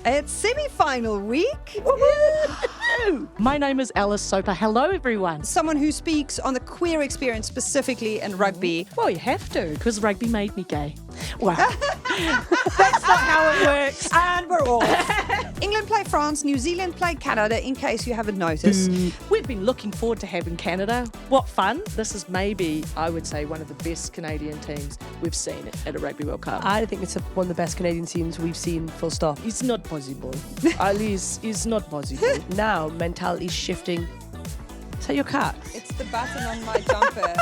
It's semi-final week. My name is Soper. Hello, everyone. Someone who speaks on the queer experience specifically in rugby. Well, you have to, because rugby made me gay. Well, that's not how it works. And we're off. England play France, New Zealand play Canada, in case you haven't noticed. We've been looking forward to having Canada. What fun. This is maybe, I would say, one of the best Canadian teams we've seen at a Rugby World Cup. I think it's one of the best Canadian teams we've seen, full stop. It's not possible. Alice, it's not possible. Now, mentality shifting. Is that your cat? It's the button on my jumper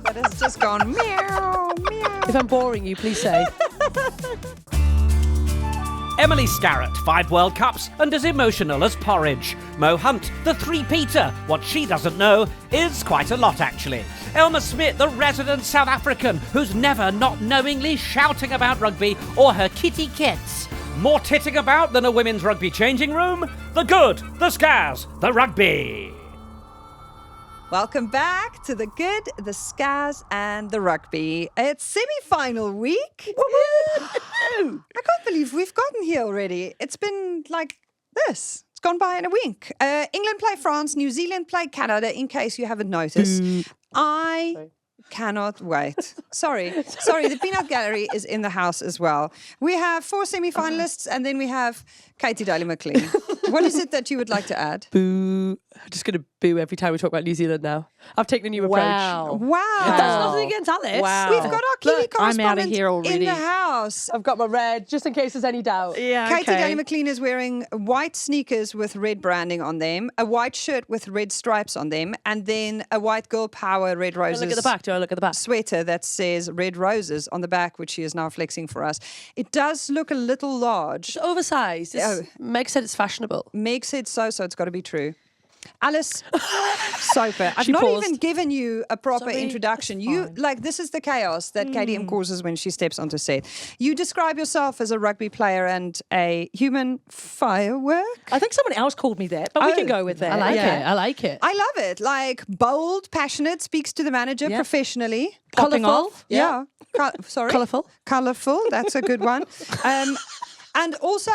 that has just gone meow, meow. If I'm boring you, please say. Emily Starrett, 5 World Cups and as emotional as porridge. Mo Hunt, the three-peater. What she doesn't know is quite a lot, actually. Elma Smith, the resident South African, who's never not knowingly shouting about rugby or her kitty kits. More titting about than a women's rugby changing room? The good, the Scaz, the rugby. Welcome back to the good, the Scaz, and the rugby. It's semi-final week. I can't believe we've gotten here already. It's been like this. It's gone by in a wink. England play France, New Zealand play Canada, in case you haven't noticed. I cannot wait. Sorry, the Peanut Gallery is in the house as well. We have 4 semi-finalists and then we have Gaëlle McLean. What is it that you would like to add? Boo. I'm just going to boo every time we talk about New Zealand now. I've taken a new approach. Wow. That's nothing against Alice. Wow. We've got our Kiwi Look, I'm outta correspondent here already. in the house. I've got my red, just in case there's any doubt. Yeah, Gaëlle McLean is wearing white sneakers with red branding on them, a white shirt with red stripes on them, and then a white girl power red roses. Look at the back. Do I look at the back? Sweater that says red roses on the back, which she is now flexing for us. It does look a little large. It's oversized. Meg said it's fashionable. Meg said so it's got to be true. Alice Soper, I've She not paused. even given you a proper Sorry, introduction. it's You fine. this is the chaos that KDM causes when she steps onto set. You describe yourself as a rugby player and a human firework. I think someone else called me that, but we can go with that. I like Yeah. it. I like it. I love it. Like bold, passionate, speaks to the manager Yeah. professionally. Popping Colourful. off. Yeah. Sorry. Colourful. Colourful. That's a good one. And also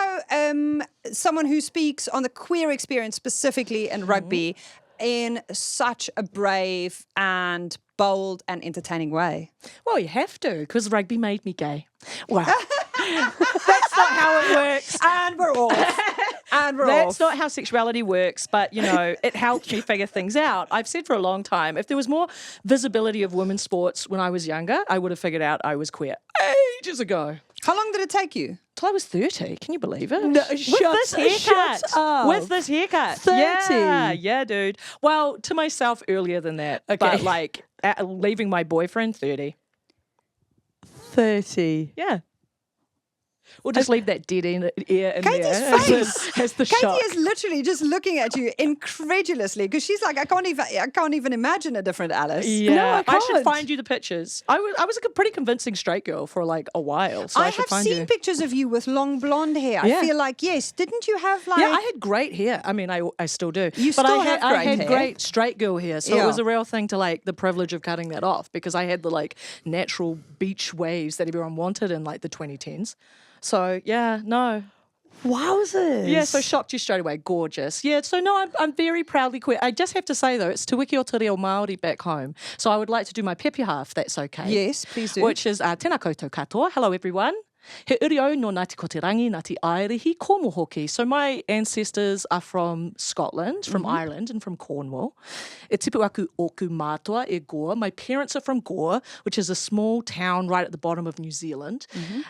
someone who speaks on the queer experience specifically in rugby in such a brave and bold and entertaining way. Well, you have to, because rugby made me gay. Wow. That's not how it works. And we're off. And we're That's off. not how sexuality works, but, you know, it helped me figure things out. I've said for a long time, if there was more visibility of women's sports when I was younger, I would have figured out I was queer ages ago. How long did it take you? Till I was 30. Can you believe it? No, With shut this haircut. up. With this haircut. 30. Yeah, dude. Well, to myself earlier than that. Okay. But like leaving my boyfriend, 30. 30. Yeah. We'll just leave that dead ear in Katie's there face. as the Katie shock. is literally just looking at you incredulously because she's like, I can't even imagine a different Alice. Yeah, No, I should can't. find you the pictures. I was a pretty convincing straight girl for like a while. So I, I should have find seen you. pictures of you with long blonde hair. Yeah. I feel like, yes, didn't you have like... Yeah, I had great hair. I mean, I still do. You but still I had, have great I had hair. great straight girl hair. So Yeah. it was a real thing to like the privilege of cutting that off because I had the like natural beach waves that everyone wanted in like the 2010s. So yeah, no. Wowzers. Yeah, so shocked you straight away. Gorgeous. Yeah, so no, I'm very proudly queer. I just have to say though, it's Te Wiki o Te Reo Māori back home. So I would like to do my pepeha if that's okay. Yes, please do. Which is tēnā koutou katoa. Hello everyone. He uri au no Ngāti ko te rangi, Ngāti Airihi, komo hoki. So my ancestors are from Scotland, from Ireland and from Cornwall. E tipu aku oku mātua e Gore. My parents are from Gore, which is a small town right at the bottom of New Zealand.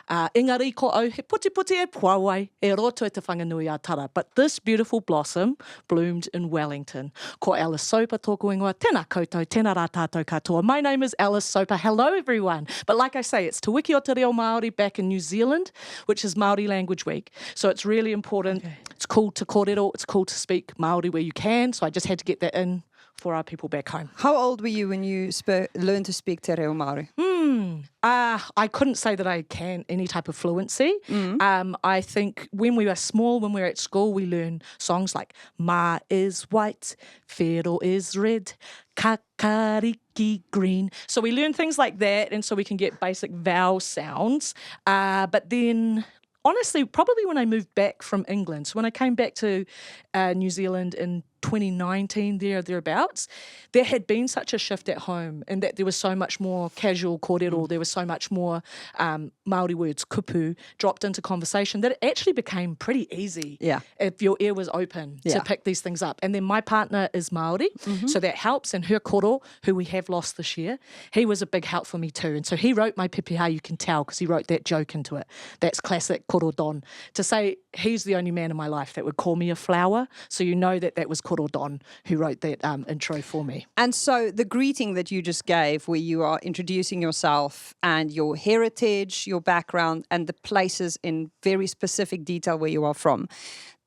Engari ko au he puti puti e puawai, e roto e te whanganui a tara. But this beautiful blossom bloomed in Wellington. Ko Alice Soper tōku ingoa, tēnā koutou, tēnā rā tātou katoa. My name is Alice Soper. Hello everyone. But like I say, it's Te Wiki o Te Reo Māori back in New Zealand, which is Māori Language Week. So it's really important. Okay. It's cool to kōrero. It's cool to speak Māori where you can. So I just had to get that in for our people back home. How old were you when you learned to speak Te Reo Māori? I couldn't say that I can any type of fluency. I think when we were small, when we were at school, we learn songs like Ma is white, Whero is red, Kakariki green. So we learn things like that, and so we can get basic vowel sounds. But then honestly, probably when I moved back from England. So when I came back to New Zealand in 2019, thereabouts, there had been such a shift at home, and that there was so much more casual kōrero, there was so much more Māori words, kupu, dropped into conversation, that it actually became pretty easy if your ear was open to pick these things up. And then my partner is Māori, so that helps, and her koro, who we have lost this year, he was a big help for me too. And so he wrote my pepeha, you can tell, because he wrote that joke into it. That's classic koro don, to say he's the only man in my life that would call me a flower, so you know that was koro don who wrote that intro for me. And so the greeting that you just gave, where you are introducing yourself and your heritage, your background, and the places in very specific detail where you are from.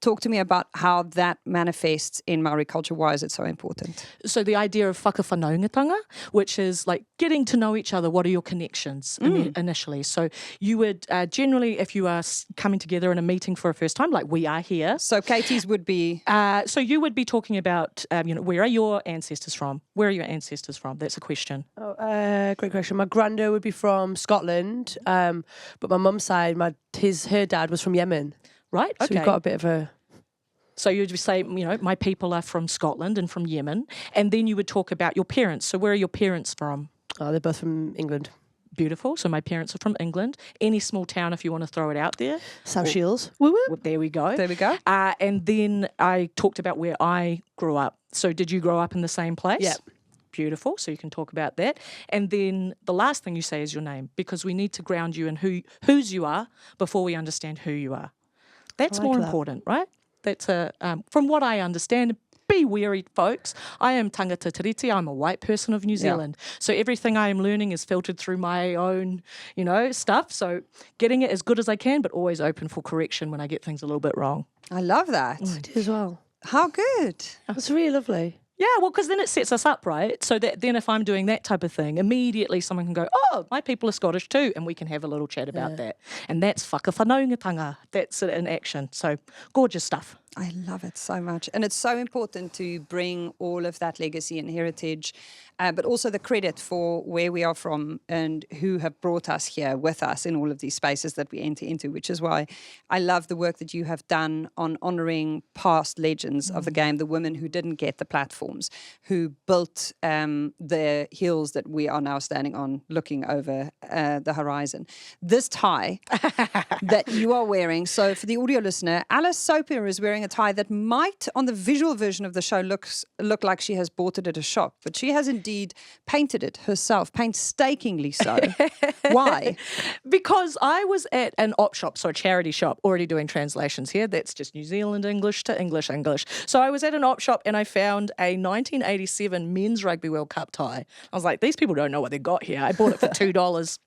Talk to me about how that manifests in Māori culture. Why is it so important? So the idea of whakawhanaungatanga, which is like getting to know each other. What are your connections initially? So you would generally, if you are coming together in a meeting for a first time, like we are here. So Katie's would be... so you would be talking about, where are your ancestors from? Where are your ancestors from? That's a question. Oh, great question. My granddad would be from Scotland, but my mum's side, her dad was from Yemen. Right, okay. So we've got a bit of a... So you would say, my people are from Scotland and from Yemen. And then you would talk about your parents. So where are your parents from? Oh, they're both from England. Beautiful. So my parents are from England. Any small town, if you want to throw it out there. South Shields. Well, there we go. There we go. And then I talked about where I grew up. So did you grow up in the same place? Yeah. Beautiful. So you can talk about that. And then the last thing you say is your name, because we need to ground you in whose you are before we understand who you are. That's more important, right? That's from what I understand. Be wary, folks. I am tangata tiriti. I'm a white person of New Zealand. So everything I am learning is filtered through my own, stuff. So getting it as good as I can, but always open for correction when I get things a little bit wrong. I love that. I do as well. How good. That's really lovely. Yeah, well, because then it sets us up, right? So that then if I'm doing that type of thing, immediately someone can go, oh, my people are Scottish too, and we can have a little chat about that. And that's whakawhanaungatanga. That's it in action. So gorgeous stuff. I love it so much. And it's so important to bring all of that legacy and heritage, but also the credit for where we are from and who have brought us here with us in all of these spaces that we enter into, which is why I love the work that you have done on honouring past legends of the game, the women who didn't get the platforms, who built the hills that we are now standing on, looking over the horizon. This tie that you are wearing, so for the audio listener, Alice Soper is wearing a tie that might, on the visual version of the show, look like she has bought it at a shop, but she has indeed painted it herself, painstakingly so. Why? Because I was at an op shop, so a charity shop, already doing translations here. That's just New Zealand English to English English. So I was at an op shop and I found a 1987 Men's Rugby World Cup tie. I was like, these people don't know what they got here. I bought it for $2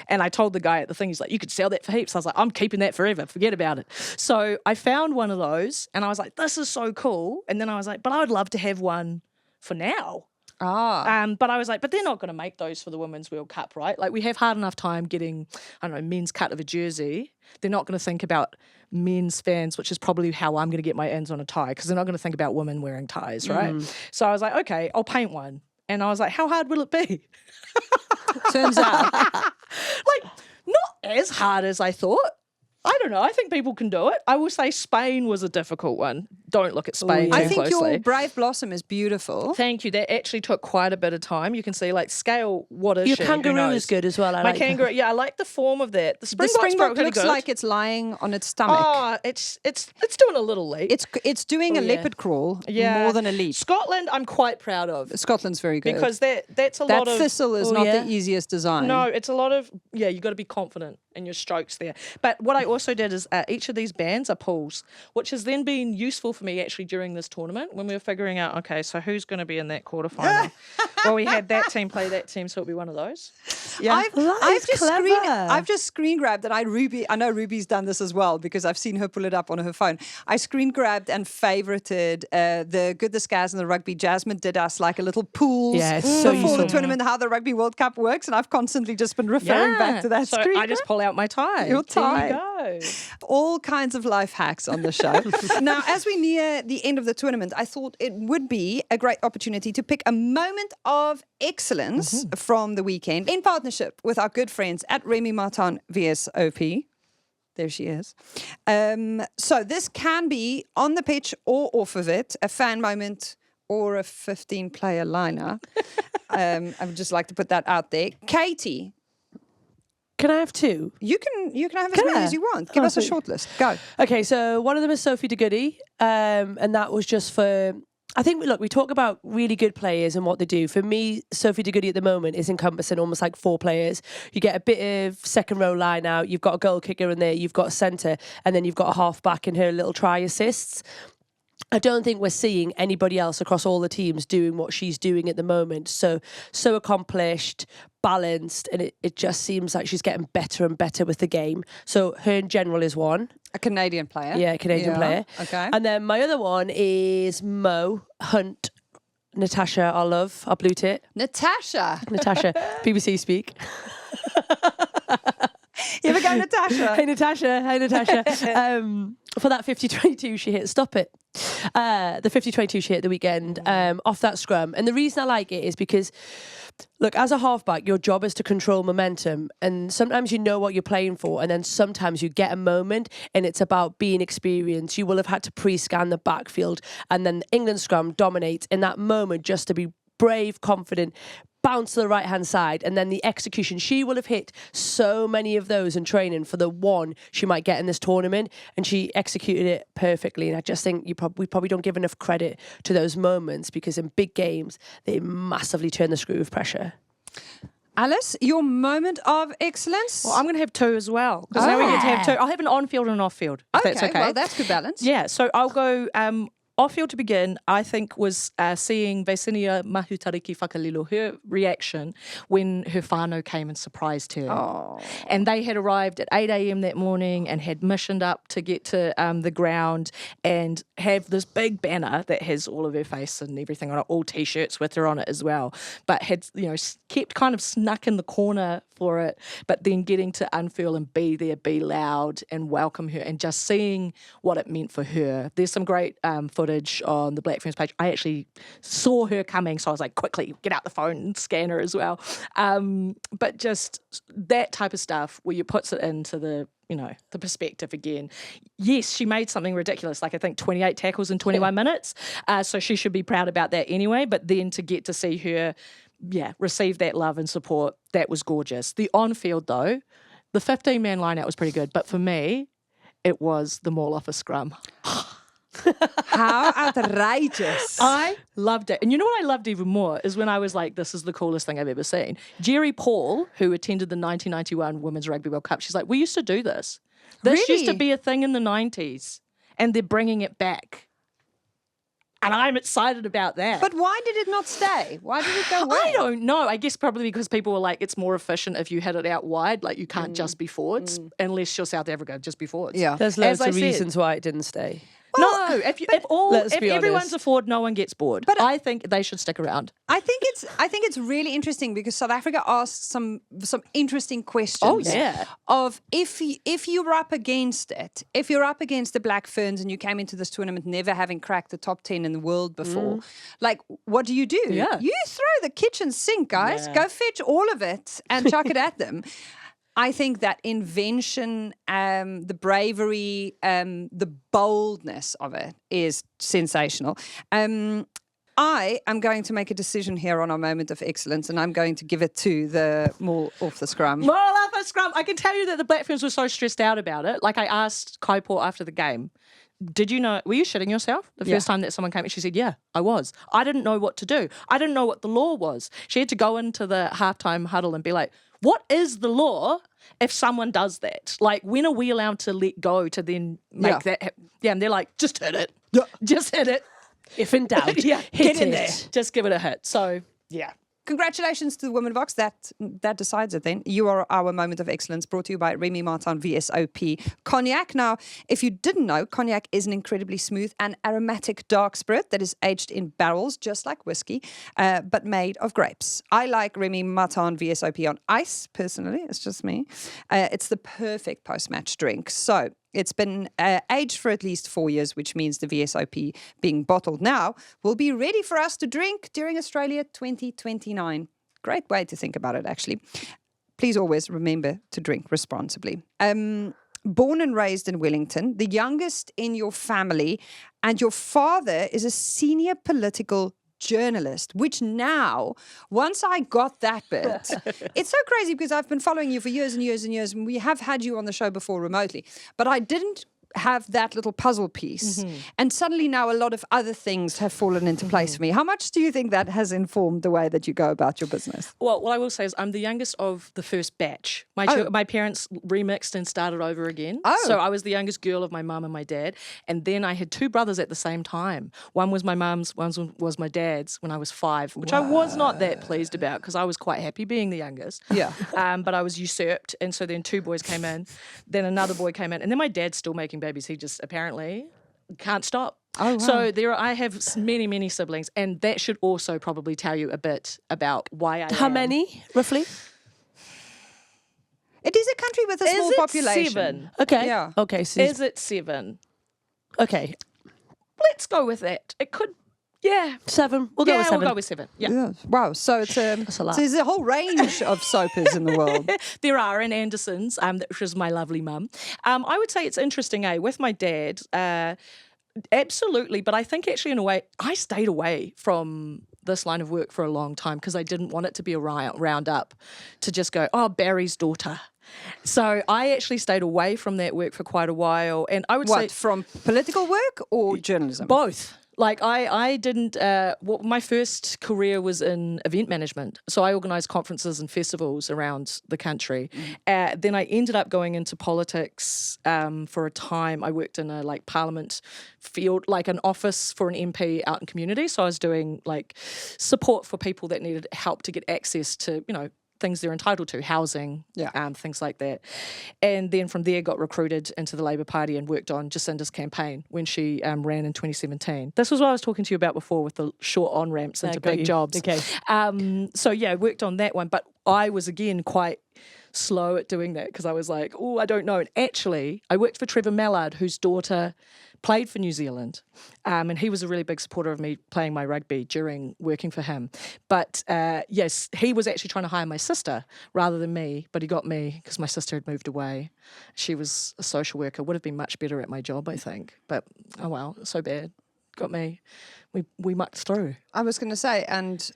and I told the guy at the thing, he's like, you could sell that for heaps. I was like, I'm keeping that forever. Forget about it. So I found one of those and I was like, this is so cool. And then I was like, but I would love to have one for now. But I was like, but they're not going to make those for the Women's World Cup, right? Like we have hard enough time getting, men's cut of a jersey. They're not going to think about men's fans, which is probably how I'm going to get my ends on a tie, because they're not going to think about women wearing ties, right? So I was like, okay, I'll paint one. And I was like, how hard will it be? Turns out. Like, not as hard as I thought. I don't know. I think people can do it. I will say Spain was a difficult one. Don't look at Spain too I think closely. your Brave Blossom is beautiful. Thank you. That actually took quite a bit of time. You can see, like, scale, what is Your she? kangaroo is good as well. My kangaroo, yeah, I like the form of that. The Springbok really looks good. like it's lying on its stomach. Oh, it's doing a little leap. It's doing a leopard crawl more than a leap. Scotland, I'm quite proud of. Scotland's very good. Because that's a lot of... That thistle is not the easiest design. No, it's a lot of... Yeah, you got to be confident in your strokes there. But what I also did is each of these bands are pulls, which has then been useful for me actually during this tournament when we were figuring out, okay, so who's going to be in that quarterfinal? Well, we had that team play that team, so it'll be one of those. Yeah, I've just screen grabbed, and I know Ruby's done this as well because I've seen her pull it up on her phone. I screen grabbed and favorited the Good, the Scaz and the Rugby. Jasmine did us like a little pool before the tournament, how the Rugby World Cup works, and I've constantly just been referring back to that so screen. I just pull out my tie. Your tie. There you go. All kinds of life hacks on the show. Now, as we near the end of the tournament, I thought it would be a great opportunity to pick a moment of excellence from the weekend in partnership with our good friends at Remy Martin VSOP. There she is. So this can be on the pitch or off of it, a fan moment or a 15-player lineup. I would just like to put that out there. Katie, Can I have two? you can have as Can many I? as you want. Give us a sweet. short list. Go. Okay, so one of them is Sophie de Goody, and that was just for. I think, look, we talk about really good players and what they do. For me, Sophie de Goody at the moment is encompassing almost like 4 players. You get a bit of second row line out, you've got a goal kicker in there, you've got a centre, and then you've got a half back in her little try assists. I don't think we're seeing anybody else across all the teams doing what she's doing at the moment. So accomplished, balanced, and it just seems like she's getting better and better with the game. So her in general is one. A Canadian player. Yeah, Canadian player. Okay. And then my other one is Mo Hunt, Natasha, our love, our blue tit. Natasha. Natasha, BBC speak. Here we go, Natasha. Hey Natasha, hey Natasha. For that 50-22 she hit, stop it. The 50-22 she hit the weekend off that scrum. And the reason I like it is because, look, as a halfback, your job is to control momentum. And sometimes you know what you're playing for, and then sometimes you get a moment and it's about being experienced. You will have had to pre-scan the backfield, and then the England scrum dominates in that moment just to be brave, confident, bounce to the right-hand side, and then the execution. She will have hit so many of those in training for the one she might get in this tournament, and she executed it perfectly. And I just think we probably don't give enough credit to those moments, because in big games, they massively turn the screw with pressure. Alice, your moment of excellence? Well, I'm going to have 2 as well, because now we get to have 2. I'll have an on-field and an off-field, if that's okay. Well, that's good balance. Yeah, so I'll go off-field to begin. I think was seeing Vaisinia Mahutariki Whakalilo, her reaction when her whānau came and surprised her. Oh. And they had arrived at 8 a.m. that morning and had missioned up to get to the ground and have this big banner that has all of her face and everything on it, all T-shirts with her on it as well, but had, kept kind of snuck in the corner for it, but then getting to unfurl and be there, be loud and welcome her, and just seeing what it meant for her. There's some great footage on the Black Ferns page. I actually saw her coming, so I was like, quickly get out the phone and scan her as well. But just that type of stuff where you puts it into the perspective again. Yes, she made something ridiculous, like I think 28 tackles in 21 minutes. So she should be proud about that anyway. But then to get to see her, receive that love and support, that was gorgeous. The on-field though, the 15-man line-out was pretty good. But for me, it was the maul-offer scrum. How outrageous. I loved it. And you know what I loved even more is when I was like, this is the coolest thing I've ever seen. Jerry Paul, who attended the 1991 Women's Rugby World Cup, she's like, we used to do this. This used to be a thing in the 90s, and they're bringing it back. And I'm excited about that. But why did it not stay? Why did it go away? I don't know. I guess probably because people were like, it's more efficient if you hit it out wide. Like, you can't just be forwards, unless you're South Africa, just be forwards. Yeah. There's loads of reasons why it didn't stay. No, if everyone's a forward, no one gets bored. But I think they should stick around. I think it's really interesting because South Africa asked some interesting questions. Oh yeah. Of if you're up against it, if you're up against the Black Ferns and you came into this tournament never having cracked the top 10 in the world before, like what do? Yeah. You throw the kitchen sink, guys. Yeah. Go fetch all of it and chuck it at them. I think that invention, the bravery, the boldness of it is sensational. I am going to make a decision here on our moment of excellence, and I'm going to give it to the maul off the scrum. Maul off the scrum. I can tell you that the Black Ferns were so stressed out about it. Like I asked Kaipo after the game, were you shitting yourself the first time that someone came? She said, yeah, I was. I didn't know what to do. I didn't know what the law was. She had to go into the halftime huddle and be like, what is the law if someone does that? Like, when are we allowed to let go to then make that happen? Yeah, and they're like, just hit it. Yeah. Just hit it. If in doubt, get hit in it. there. Just give it a hit. So, yeah. Congratulations to the Women Box. That decides it then. You are our moment of excellence, brought to you by Remy Martin VSOP Cognac. Now, if you didn't know, cognac is an incredibly smooth and aromatic dark spirit that is aged in barrels, just like whiskey, but made of grapes. I like Remy Martin VSOP on ice, personally. It's just me. It's the perfect post-match drink. So, it's been aged for at least 4 years, which means the VSOP being bottled now will be ready for us to drink during Australia 2029. Great way to think about it, actually. Please always remember to drink responsibly. born and raised in Wellington, the youngest in your family, and your father is a senior political journalist, which now, once I got that bit, it's so crazy because I've been following you for years and years and years, and we have had you on the show before remotely, but I didn't have that little puzzle piece. And suddenly now a lot of other things have fallen into place for me. How much do you think that has informed the way that you go about your business? Well, what I will say is I'm the youngest of the first batch. My parents remixed and started over again. So I was the youngest girl of my mum and my dad. And then I had two brothers at the same time. One was my mum's, one was my dad's when I was 5, which I was not that pleased about because I was quite happy being the youngest. Yeah. But I was usurped. And so then 2 boys came in. Then another boy came in. And then my dad's still making babies. He just apparently can't stop. Oh, wow. So I have many, many siblings, and that should also probably tell you a bit about why I How am. many, roughly? It is a country with a small it population. 7? Okay. Yeah. Okay. So Is it 7? okay. Let's go with that. It could, yeah. 7. We'll go with 7. We'll go with 7. Yeah. Yeah. Wow. So it's a lot. So there's a whole range of Sopers in the world. There are, and Andersons, which is my lovely mum. I would say it's interesting, with my dad, absolutely, but I think actually in a way, I stayed away from this line of work for a long time because I didn't want it to be a roundup to just go, oh, Barry's daughter. So I actually stayed away from that work for quite a while. And I would say... What, from political work or journalism? Both. Like I didn't, my first career was in event management. So I organised conferences and festivals around the country. Then I ended up going into politics for a time. I worked in a parliament field, like an office for an MP out in community. So I was doing support for people that needed help to get access to, things they're entitled to, housing, things like that. And then from there got recruited into the Labour Party and worked on Jacinda's campaign when she ran in 2017. This was what I was talking to you about before with the short on-ramps into big jobs. Okay. So yeah, worked on that one. But I was, again, quite slow at doing that because I was like, oh, I don't know. And actually, I worked for Trevor Mallard, whose daughter played for New Zealand, and he was a really big supporter of me playing my rugby during working for him. But yes, he was actually trying to hire my sister rather than me, but he got me because my sister had moved away. She was a social worker, would have been much better at my job, I think. But oh well, so bad. Got me. We mucked through. I was going to say, and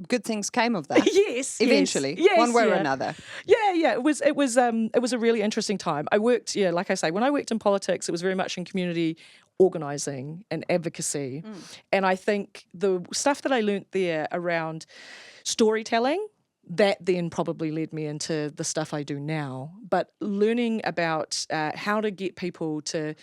good things came of that. Yes, eventually, yes, one way or yeah. another. Yeah. It was a really interesting time. I worked, like I say, when I worked in politics, it was very much in community organising and advocacy. And I think the stuff that I learnt there around storytelling, that then probably led me into the stuff I do now. But learning about how to get people to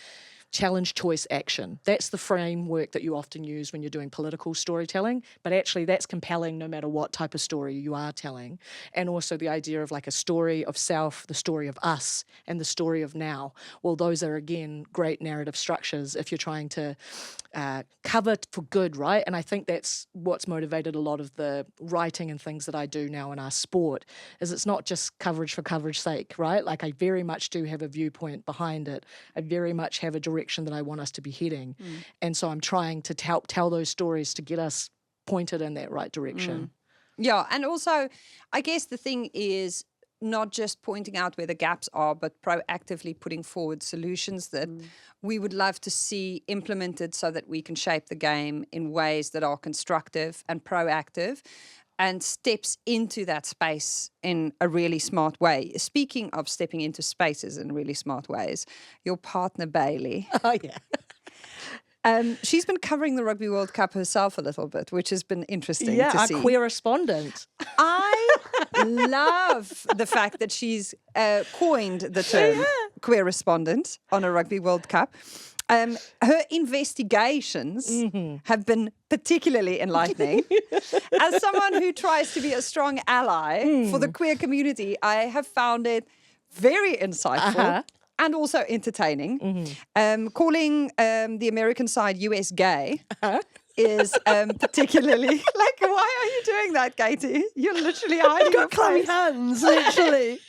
challenge choice action. That's the framework that you often use when you're doing political storytelling, but actually that's compelling no matter what type of story you are telling. And also the idea of a story of self, the story of us, and the story of now. Well, those are, again, great narrative structures if you're trying to cover for good, right? And I think that's what's motivated a lot of the writing and things that I do now in our sport, is it's not just coverage for coverage sake, right? I very much do have a viewpoint behind it. I very much have a direction that I want us to be heading. And so I'm trying to help tell those stories to get us pointed in that right direction. Yeah, and also, I guess the thing is not just pointing out where the gaps are, but proactively putting forward solutions that we would love to see implemented so that we can shape the game in ways that are constructive and proactive and steps into that space in a really smart way. Speaking of stepping into spaces in really smart ways, your partner, Gaëlle. Oh, yeah. She's been covering the Rugby World Cup herself a little bit, which has been interesting to see. Yeah, a queer respondent. I love the fact that she's coined the term queer respondent on a Rugby World Cup. Her investigations have been particularly enlightening. As someone who tries to be a strong ally for the queer community, I have found it very insightful and also entertaining. Calling the American side US gay is particularly... why are you doing that, Katie? You're literally hiding your Clammy face. hands, literally.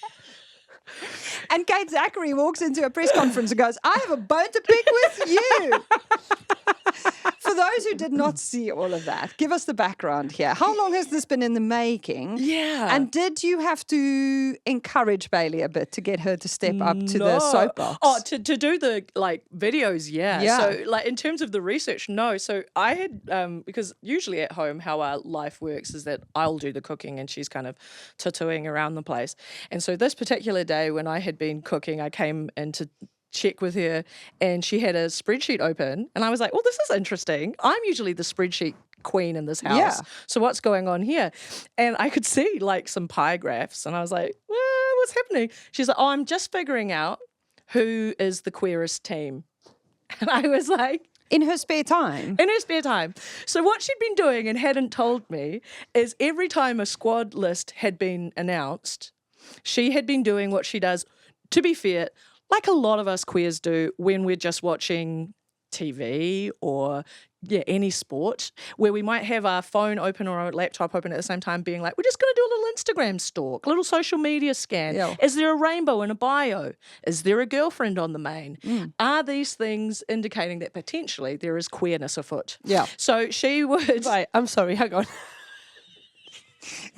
And Kate Zachary walks into a press conference and goes, I have a bone to pick with you. For those who did not see all of that, give us the background here. How long has this been in the making? Yeah. And did you have to encourage Bailey a bit to get her to step up to the soapbox? Oh, to do the like videos, yeah. Yeah. So like in terms of the research, no. So I had because usually at home how our life works is that I'll do the cooking and she's kind of tattooing around the place. And so this particular day when I had been cooking, I came in to check with her and she had a spreadsheet open and I was like, oh, this is interesting. I'm usually the spreadsheet queen in this house. Yeah. So what's going on here? And I could see like some pie graphs and I was like, well, what's happening? She's like, oh, I'm just figuring out who is the queerest team. And I was like, In her spare time? in her spare time. So what she'd been doing and hadn't told me is every time a squad list had been announced, she had been doing what she does, to be fair, like a lot of us queers do when we're just watching TV or any sport, where we might have our phone open or our laptop open at the same time being like, we're just going to do a little Instagram stalk, a little social media scan. Yeah. Is there a rainbow in a bio? Is there a girlfriend on the main? Are these things indicating that potentially there is queerness afoot? Yeah. So she would... Right, I'm sorry, hang on.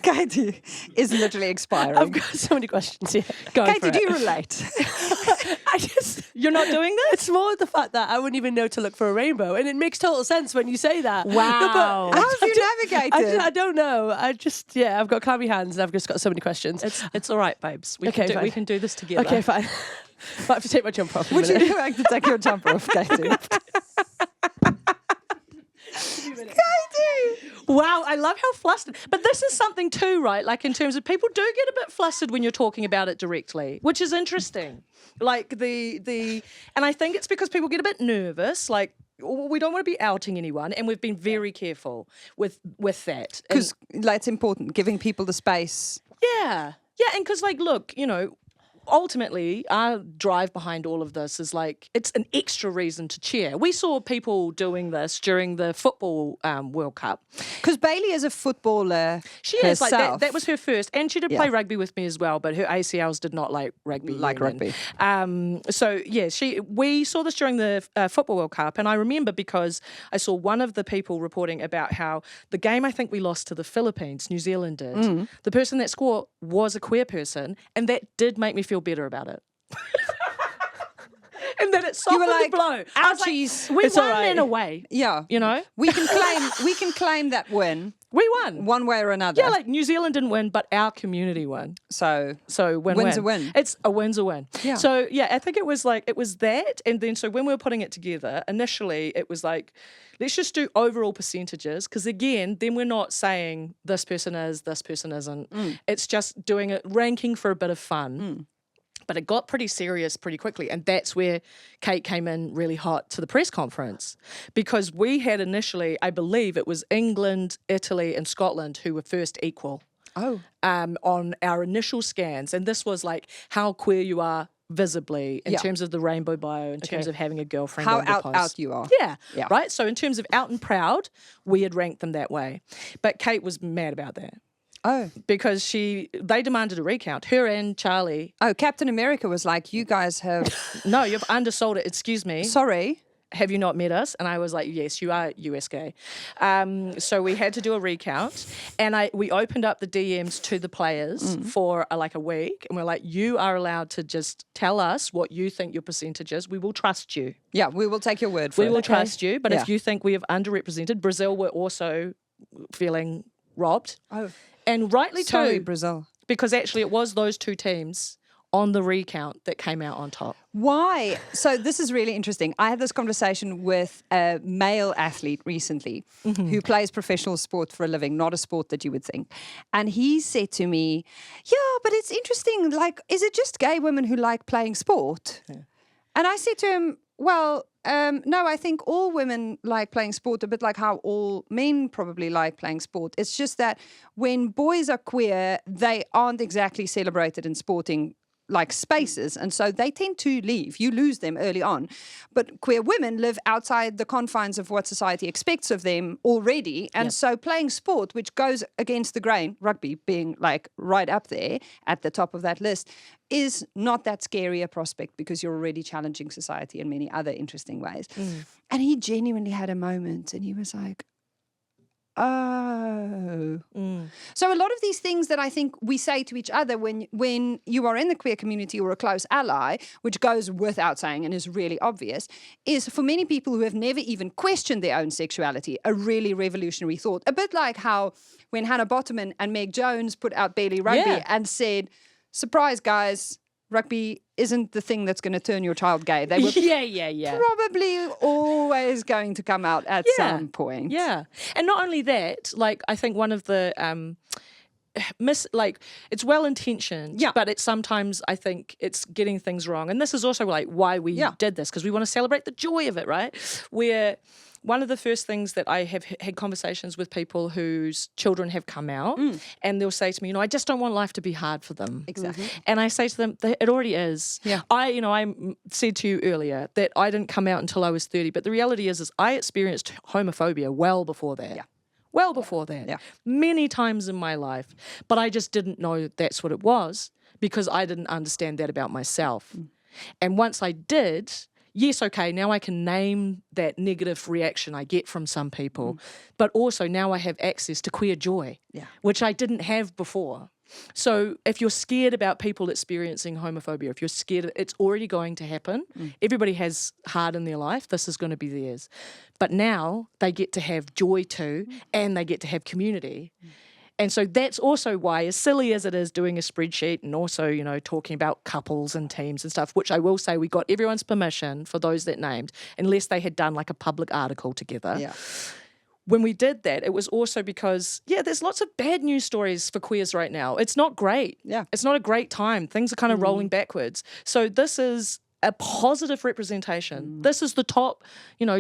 Katie is literally expiring. I've got so many questions here. Go for Katie, it. do you relate? I just... You're not doing this? It's more the fact that I wouldn't even know to look for a rainbow, and it makes total sense when you say that. Wow. but How have you navigated? I don't know. I've got clammy hands, and I've just got so many questions. It's all right, babes. We, Okay, we fine. can do this together. Okay, fine. Might have to take my jumper off. Would you like to take your jumper off, Katie? Wow, I love how flustered. But this is something too, right? Like in terms of people do get a bit flustered when you're talking about it directly, which is interesting. Like and I think it's because people get a bit nervous. Like we don't want to be outing anyone, and we've been very careful with that. And- Because it's important, giving people the space. Yeah, and because like, look, ultimately, our drive behind all of this is like, it's an extra reason to cheer. We saw people doing this during the football World Cup. Because Bailey is a footballer She is, like, herself. that was her first. And she did play rugby with me as well, but her ACLs did not like rugby. rugby. We saw this during the Football World Cup, and I remember because I saw one of the people reporting about how the game I think we lost to the Philippines, New Zealand did, the person that scored was a queer person, and that did make me feel better about it. And then it softened like, the blow. I was ouchies. like, we It's won all right. in a way. Yeah. We We can claim that win we won. one way or another. Yeah, like New Zealand didn't win, but our community won. So Win-win. Win's a win. It's a win's a win. Yeah. So I think it was that. And then so when we were putting it together, initially it was like, let's just do overall percentages. Because again, then we're not saying this person is, this person isn't. It's just doing it, ranking for a bit of fun. But it got pretty serious pretty quickly. And that's where Kate came in really hot to the press conference. Because we had initially, I believe it was England, Italy and Scotland who were first equal on our initial scans. And this was like how queer you are visibly in terms of the rainbow bio, in terms of having a girlfriend how on your post. out you are. Yeah, Yeah. right? So in terms of out and proud, we had ranked them that way. But Kate was mad about that. Oh. Because they demanded a recount, her and Charlie. Oh, Captain America was like, you guys have... No, you've undersold it. Excuse me. Sorry. Have you not met us? And I was like, yes, you are US gay. So we had to do a recount, and we opened up the DMs to the players for a week, and we're like, you are allowed to just tell us what you think your percentage is. We will trust you. Yeah, we will take your word for We it. will trust you. But Yeah. if you think we have underrepresented, Brazil were also feeling robbed. Oh, And rightly sorry, too, Brazil. because actually it was those two teams on the recount that came out on top. Why? So this is really interesting. I had this conversation with a male athlete recently who plays professional sport for a living, not a sport that you would think. And he said to me, yeah, but it's interesting. Like, is it just gay women who like playing sport? Yeah. And I said to him, well, no, I think all women like playing sport, a bit like how all men probably like playing sport. It's just that when boys are queer, they aren't exactly celebrated in sporting like spaces, and so they tend to leave. You lose them early on. But queer women live outside the confines of what society expects of them already, and so playing sport, which goes against the grain, rugby being like right up there at the top of that list, is not that scary a prospect because you're already challenging society in many other interesting ways. And he genuinely had a moment, and he was like, oh. So a lot of these things that I think we say to each other when you are in the queer community or a close ally, which goes without saying and is really obvious, is for many people who have never even questioned their own sexuality, a really revolutionary thought. A bit like how when Hannah Bottoman and Meg Jones put out Barely Rugby and said, surprise guys, rugby isn't the thing that's going to turn your child gay. They were probably always going to come out at some point. Yeah. And not only that, like, I think one of the it's well-intentioned, but it's sometimes, I think, it's getting things wrong. And this is also like why we did this, because we want to celebrate the joy of it, right? Where one of the first things that I have had conversations with people whose children have come out, and they'll say to me, I just don't want life to be hard for them. Exactly. And I say to them, it already is. Yeah. I said to you earlier that I didn't come out until I was 30, but the reality is I experienced homophobia well before that. Yeah. Well before that. Many times in my life. But I just didn't know that's what it was because I didn't understand that about myself. And once I did, yes, okay, now I can name that negative reaction I get from some people, but also now I have access to queer joy, which I didn't have before. So if you're scared about people experiencing homophobia, if you're scared, it's already going to happen. Everybody has hard in their life. This is going to be theirs. But now they get to have joy too, and they get to have community. And so that's also why, as silly as it is doing a spreadsheet and also, talking about couples and teams and stuff, which I will say we got everyone's permission for those that named, unless they had done like a public article together. Yeah. When we did that, it was also because, there's lots of bad news stories for queers right now. It's not great. Yeah. It's not a great time. Things are kind of rolling backwards. So this is a positive representation. This is the top,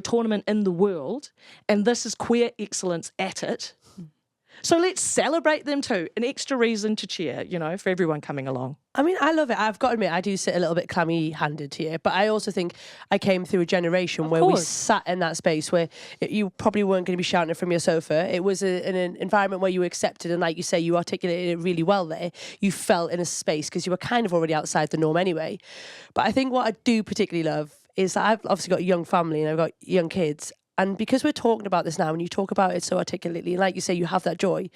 tournament in the world, and this is queer excellence at it. So let's celebrate them too. An extra reason to cheer, for everyone coming along. I mean, I love it. I've got to admit, I do sit a little bit clammy-handed here, but I also think I came through a generation where we sat in that space where you probably weren't going to be shouting it from your sofa. It was an environment where you were accepted, and like you say, you articulated it really well there. You felt in a space because you were kind of already outside the norm anyway. But I think what I do particularly love is that I've obviously got a young family and I've got young kids. And because we're talking about this now and you talk about it so articulately, and like you say, you have that joy,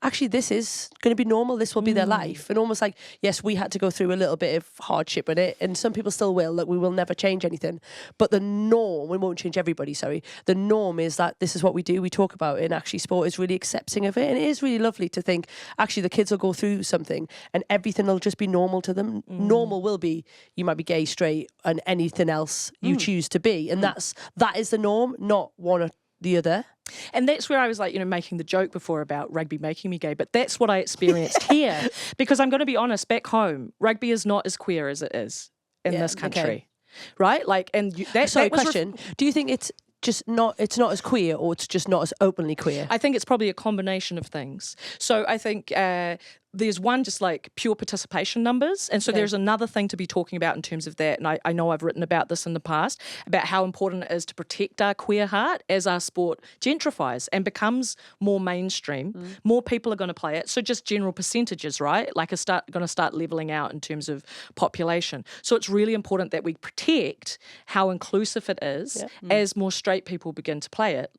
actually this is going to be normal. This will be their life. And almost like, yes, we had to go through a little bit of hardship in it, and some people still will. Look, we will never change anything. But the norm, we won't change everybody, sorry. The norm is that this is what we do. We talk about it, and actually sport is really accepting of it. And it is really lovely to think, actually, the kids will go through something and everything will just be normal to them. Normal will be, you might be gay, straight, and anything else you choose to be. And that is the norm, not one or the other. And that's where I was like, making the joke before about rugby making me gay, but that's what I experienced here. Because I'm going to be honest, back home, rugby is not as queer as it is in this country. Okay. Right? Like, and that's sorry, question. Do you think it's not as queer, or it's just not as openly queer? I think it's probably a combination of things. So I think there's one, just like pure participation numbers. And so there's another thing to be talking about in terms of that. And I know I've written about this in the past, about how important it is to protect our queer heart as our sport gentrifies and becomes more mainstream. More people are going to play it. So just general percentages, right? Like going to start leveling out in terms of population. So it's really important that we protect how inclusive it is as more straight people begin to play it.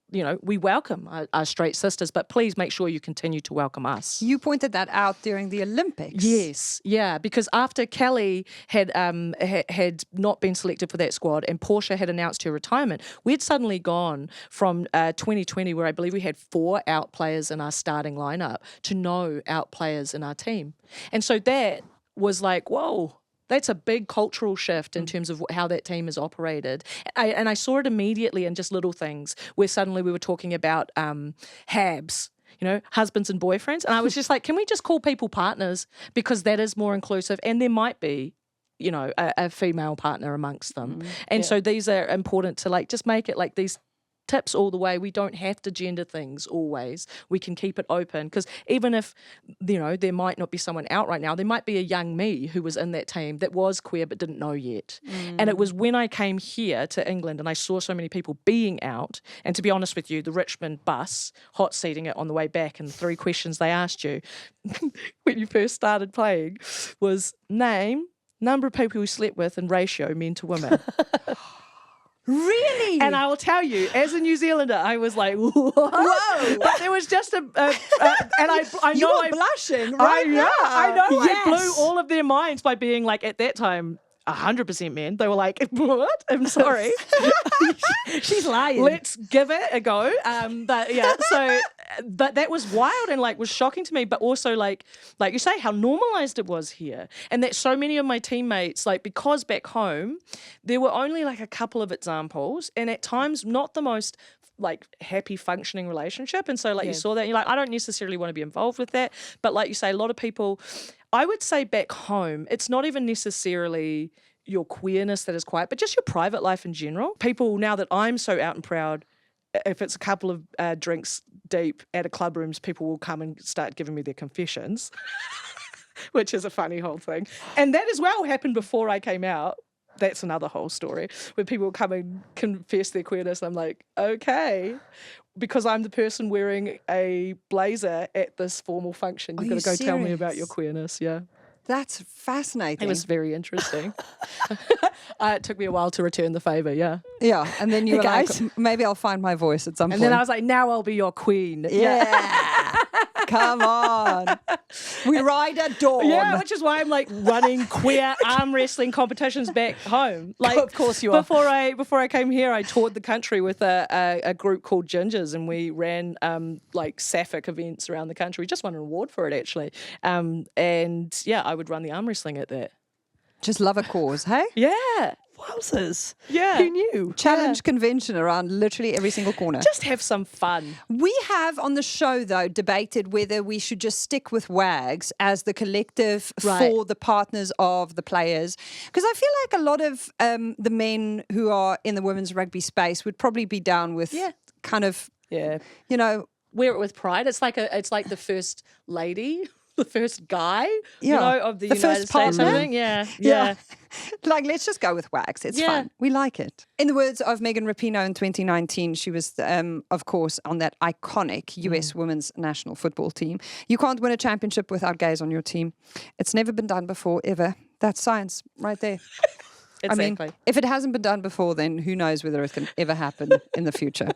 We welcome our straight sisters, but please make sure you continue to welcome us. You pointed that out during the Olympics. Yes, because after Kelly had not been selected for that squad and Portia had announced her retirement, we'd suddenly gone from 2020, where I believe we had 4 out players in our starting lineup, to no out players in our team. And so that was like, whoa. That's a big cultural shift in terms of how that team is operated. And I saw it immediately in just little things where suddenly we were talking about HABs, husbands and boyfriends. And I was just like, can we just call people partners? Because that is more inclusive. And there might be, a female partner amongst them. And so these are important to just make it like these tips all the way. We don't have to gender things always. We can keep it open, because even if, you know, there might not be someone out right now, there might be a young me who was in that team that was queer but didn't know yet. And it was when I came here to England and I saw so many people being out, and to be honest with you, the Richmond bus, hot seating it on the way back, and the 3 questions they asked you when you first started playing was name, number of people you slept with, and ratio men to women. Really? And I will tell you, as a New Zealander, I was like, whoa. But there was just and I know You were I blushing I right know, now. I know. Yes. I blew all of their minds by being like, at that time, 100% men. They were like, what? I'm sorry. She's lying. Let's give it a go. But yeah, so, but that was wild and like was shocking to me, but also like you say, how normalized it was here. And that so many of my teammates, like, because back home, there were only like a couple of examples, and at times not the most like happy functioning relationship. And so like you saw that and you're like, I don't necessarily want to be involved with that. But like you say, a lot of people, I would say back home, it's not even necessarily your queerness that is quiet, but just your private life in general. People, now that I'm so out and proud, if it's a couple of drinks deep at a club rooms, people will come and start giving me their confessions, which is a funny whole thing. And that as well happened before I came out. That's another whole story, where people come and confess their queerness. I'm like, okay, because I'm the person wearing a blazer at this formal function. You've got to go tell me about your queerness. Yeah. That's fascinating. It was very interesting. It took me a while to return the favour, yeah. Yeah, and then you were guys. like, maybe I'll find my voice at some And point. then I was like, now I'll be your queen. yeah. Come on. We ride at dawn. Yeah, which is why I'm like running queer arm wrestling competitions back home. Like, Of course you are. Before I came here, I toured the country with a group called Gingers, and we ran like sapphic events around the country. We just won an award for it actually. And yeah, I would run the arm wrestling at that. Just love a cause, hey? Yeah. Wowzers. Yeah. Who knew? Challenge convention around literally every single corner. Just have some fun. We have on the show, though, debated whether we should just stick with WAGs as the collective Right. for the partners of the players. Because I feel like a lot of the men who are in the women's rugby space would probably be down with kind of, Yeah. you know, Wear it with pride. It's like the first lady, the first guy, Yeah. you know, of the The United first States. partner. I think. Yeah. like, let's just go with WAGs. It's Yeah. fun. We like it. In the words of Megan Rapinoe in 2019, she was, of course, on that iconic US women's national football team. You can't win a championship without gays on your team. It's never been done before, ever. That's science right there. Exactly. I mean, if it hasn't been done before, then who knows whether it can ever happen in the future.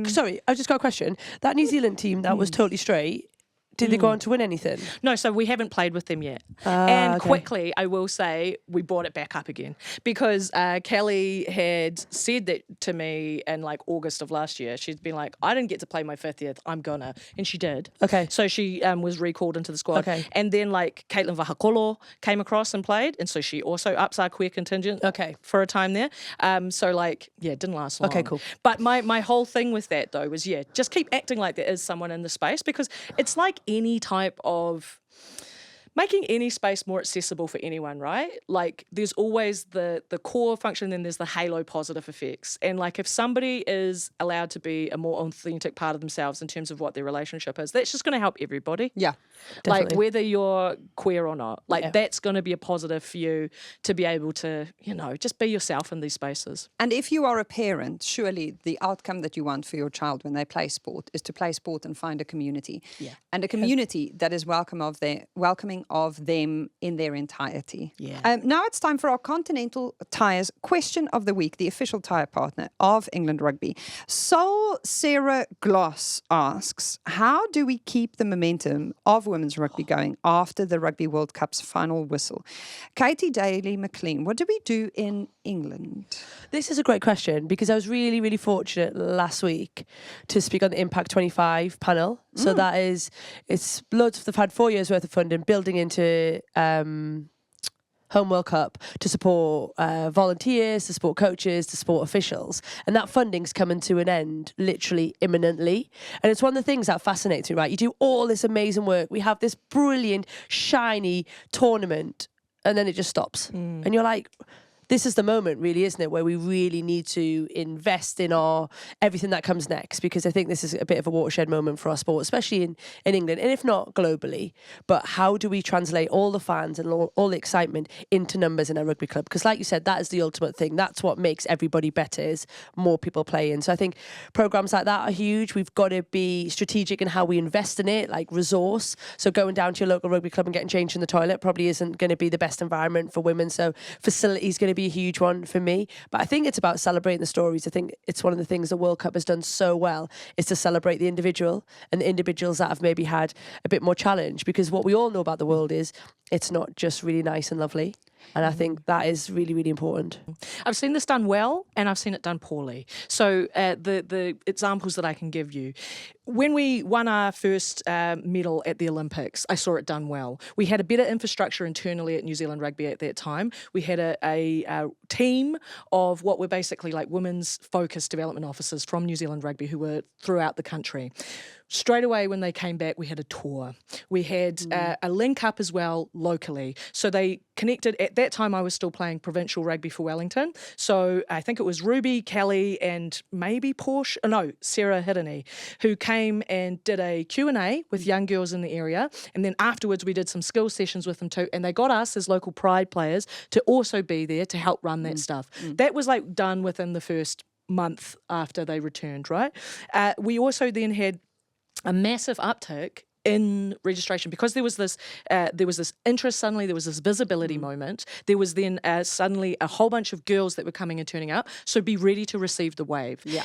Sorry, I just got a question. That New Zealand team that was totally straight, did they go on to win anything? No, so we haven't played with them yet. And okay. quickly, I will say, we brought it back up again because Kelly had said that to me in like August of last year. She'd been like, I didn't get to play my 50th, I'm gonna. And she did. Okay. So she was recalled into the squad. Okay. And then like Caitlin Vahakolo came across and played. And so she also ups our queer contingent Okay. for a time there. So like, yeah, it didn't last long. Okay, cool. But my whole thing with that though was, just keep acting like there is someone in the space, because it's like any type of making any space more accessible for anyone, right? Like there's always the core function, then there's the halo positive effects. And like if somebody is allowed to be a more authentic part of themselves in terms of what their relationship is, that's just going to help everybody. Yeah. Like Definitely. whether you're queer or not, like that's going to be a positive for you to be able to, you know, just be yourself in these spaces. And if you are a parent, surely the outcome that you want for your child when they play sport is to play sport and find a community. Yeah. And a community that is welcoming of them in their entirety. Yeah. Now it's time for our Continental Tires question of the week, the official tyre partner of England Rugby. Soul Sarah Gloss asks, how do we keep the momentum of women's rugby going after the Rugby World Cup's final whistle? Katie Gaëlle McLean, what do we do in England? This is a great question because I was really, really fortunate last week to speak on the Impact 25 panel. So that is, it's loads, they've had 4 years worth of funding building into Home World Cup to support volunteers, to support coaches, to support officials. And that funding's coming to an end literally imminently. And it's one of the things that fascinates me, right? You do all this amazing work. We have this brilliant, shiny tournament and then it just stops. And you're like, this is the moment, really, isn't it, where we really need to invest in everything that comes next, because I think this is a bit of a watershed moment for our sport, especially in England, and if not globally. But how do we translate all the fans and all the excitement into numbers in a rugby club? Because like you said, that is the ultimate thing. That's what makes everybody better, is more people playing. So I think programs like that are huge. We've got to be strategic in how we invest in it, like resource. So going down to your local rugby club and getting changed in the toilet probably isn't going to be the best environment for women. So facility is going to be a huge one for me. But I think it's about celebrating the stories. I think it's one of the things the World Cup has done so well, is to celebrate the individual and the individuals that have maybe had a bit more challenge. Because what we all know about the world is it's not just really nice and lovely. And I think that is really, really important. I've seen this done well, and I've seen it done poorly. So the examples that I can give you. When we won our first medal at the Olympics, I saw it done well. We had a better infrastructure internally at New Zealand Rugby at that time. We had a team of what were basically like women's focused development officers from New Zealand Rugby who were throughout the country. Straight away when they came back, we had a tour. We had a link up as well locally. So they connected. At that time, I was still playing provincial rugby for Wellington. So I think it was Ruby, Kelly, and maybe Sarah Hiddeny, who came and did a Q&A with young girls in the area. And then afterwards, we did some skill sessions with them too. And they got us as local Pride players to also be there to help run that stuff. That was like done within the first month after they returned, right? We also then had a massive uptick in registration because there was this interest. Suddenly there was this visibility moment. There was then suddenly a whole bunch of girls that were coming and turning up. So be ready to receive the wave. Yeah.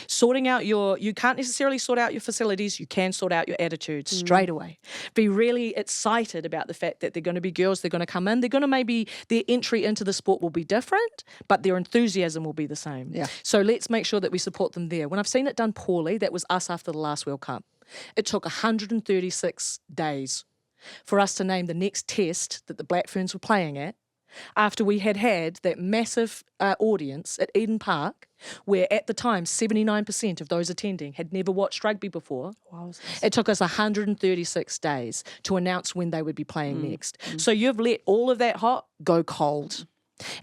You can't necessarily sort out your facilities. You can sort out your attitudes straight away. Be really excited about the fact that they're going to be girls. They're going to come in. They're going to maybe their entry into the sport will be different, but their enthusiasm will be the same. Yeah. So let's make sure that we support them there. When I've seen it done poorly, that was us after the last World Cup. It took 136 days for us to name the next test that the Black Ferns were playing at, after we had that massive audience at Eden Park, where at the time 79% of those attending had never watched rugby before. Wow. It took us 136 days to announce when they would be playing next. So you've let all of that hot go cold.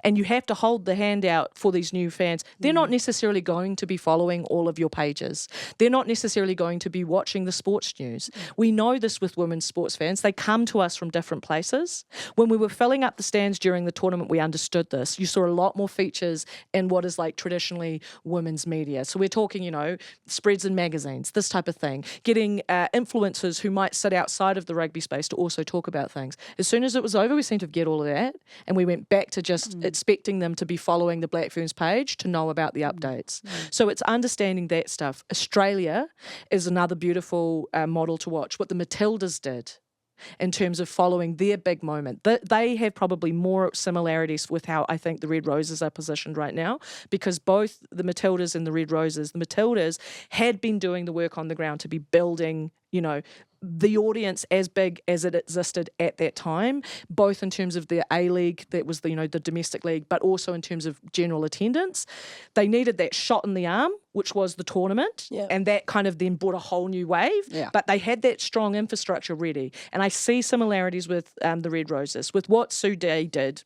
And you have to hold the hand out for these new fans. They're not necessarily going to be following all of your pages. They're not necessarily going to be watching the sports news. We know this with women's sports fans. They come to us from different places. When we were filling up the stands during the tournament, we understood this. You saw a lot more features in what is like traditionally women's media. So we're talking, spreads in magazines, this type of thing. Getting influencers who might sit outside of the rugby space to also talk about things. As soon as it was over, we seemed to get all of that. And we went back to just expecting them to be following the Black Ferns page to know about the updates. So it's understanding that stuff. Australia is another beautiful model to watch. What the Matildas did in terms of following their big moment. They have probably more similarities with how I think the Red Roses are positioned right now, because both the Matildas and the Red Roses, the Matildas had been doing the work on the ground to be building, the audience as big as it existed at that time, both in terms of their A-League, that was the domestic league, but also in terms of general attendance. They needed that shot in the arm, which was the tournament, and that kind of then brought a whole new wave, but they had that strong infrastructure ready. And I see similarities with the Red Roses, with what Sue Day did,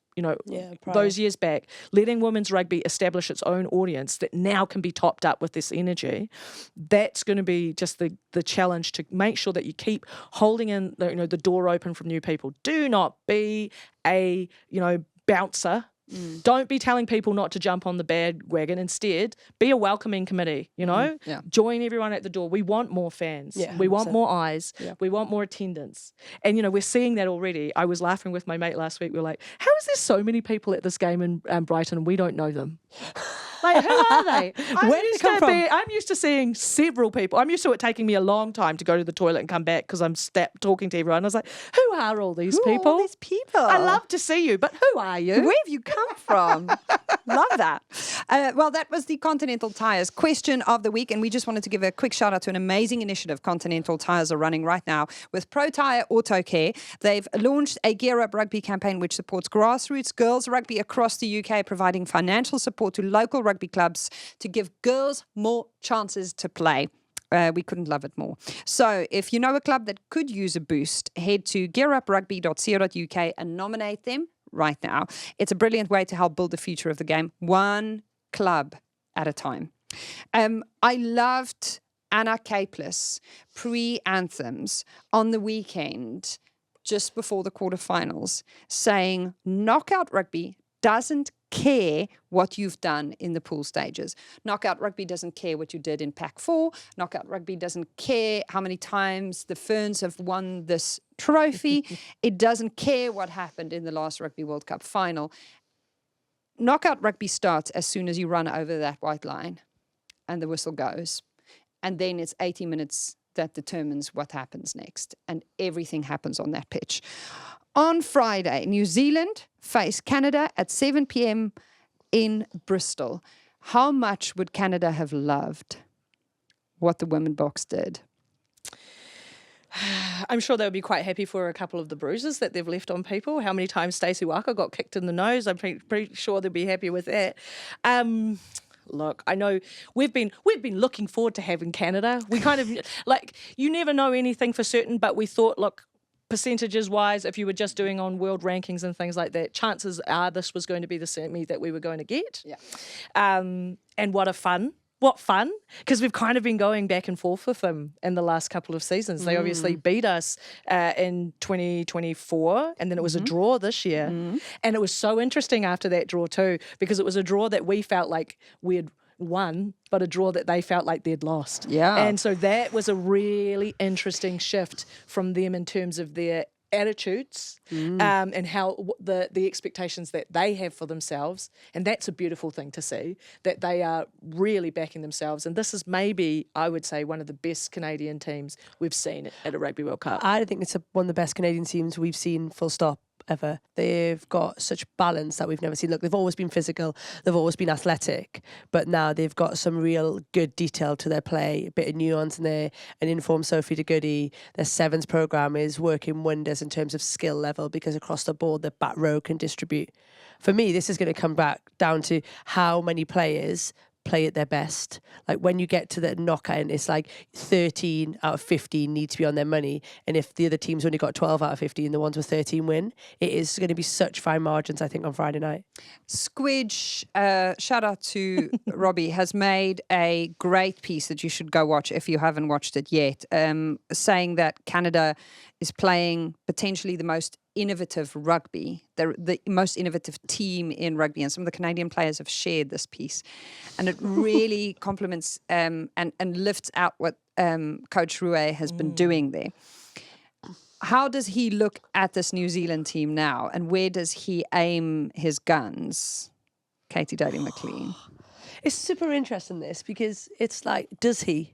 those years back, letting women's rugby establish its own audience that now can be topped up with this energy. That's going to be just the challenge, to make sure that you keep holding in the door open from new people. Do not be a bouncer. Don't be telling people not to jump on the bandwagon. Instead, be a welcoming committee, Join everyone at the door. We want more fans. Yeah, we want more eyes. Yeah. We want more attendance. And, we're seeing that already. I was laughing with my mate last week. We were like, how is there so many people at this game in Brighton and we don't know them? Like, who are they? Where did they come from? I'm used to seeing several people. I'm used to it taking me a long time to go to the toilet and come back because I'm talking to everyone. I was like, who are all these people? Who are all these people? I love to see you, but who are you? Where have you come from? Love that. Well, that was the Continental Tires question of the week, and we just wanted to give a quick shout out to an amazing initiative Continental Tires are running right now with Pro Tire Auto Care. They've launched a Gear Up Rugby campaign which supports grassroots girls rugby across the UK, providing financial support to local rugby clubs to give girls more chances to play. We couldn't love it more. So if you know a club that could use a boost, head to gearuprugby.co.uk and nominate them right now. It's a brilliant way to help build the future of the game, one club at a time. I loved Anna Capeless pre-anthems on the weekend, just before the quarterfinals, saying knockout rugby doesn't care what you've done in the pool stages. Knockout rugby doesn't care what you did in Pack 4. Knockout rugby doesn't care how many times the Ferns have won this trophy. It doesn't care what happened in the last Rugby World Cup final. Knockout rugby starts as soon as you run over that white line and the whistle goes. And then it's 80 minutes that determines what happens next. And everything happens on that pitch. On Friday, New Zealand face Canada at 7 p.m. in Bristol. How much would Canada have loved what the women box did? I'm sure they would be quite happy for a couple of the bruises that they've left on people. How many times Stacey Waka got kicked in the nose? I'm pretty sure they'd be happy with that. Look, I know we've been looking forward to having Canada. We kind of, like, you never know anything for certain, but we thought, look, percentages wise, if you were just doing on world rankings and things like that, chances are this was going to be the semi that we were going to get. Yeah. And what fun, because we've kind of been going back and forth with them in the last couple of seasons. They obviously beat us in 2024, and then it was a draw this year. And it was so interesting after that draw too, because it was a draw that we felt like we'd won, but a draw that they felt like they'd lost. Yeah. And so that was a really interesting shift from them in terms of their attitudes and how the expectations that they have for themselves. And that's a beautiful thing to see, that they are really backing themselves. And this is maybe, I would say, one of the best Canadian teams we've seen at a Rugby World Cup. I think it's one of the best Canadian teams we've seen, full stop, ever. They've got such balance that we've never seen. Look, they've always been physical, they've always been athletic, but now they've got some real good detail to their play, a bit of nuance in there, an informed Sophie de Goody. Their sevens programme is working wonders in terms of skill level, because across the board the back row can distribute. For me, this is going to come back down to how many players play at their best. Like when you get to the knockout, it's like 13 out of 15 need to be on their money, and if the other team's only got 12 out of 15, the ones with 13 win. It is going to be such fine margins, I think, on Friday night. Squidge, shout out to Robbie, has made a great piece that you should go watch if you haven't watched it yet, saying that Canada is playing potentially the most innovative rugby, the most innovative team in rugby, and some of the Canadian players have shared this piece, and it really complements and lifts out what Coach Rue has been doing there. How does he look at this New Zealand team now, and where does he aim his guns? Katie Daly McLean. It's super interesting, this, because it's like, does he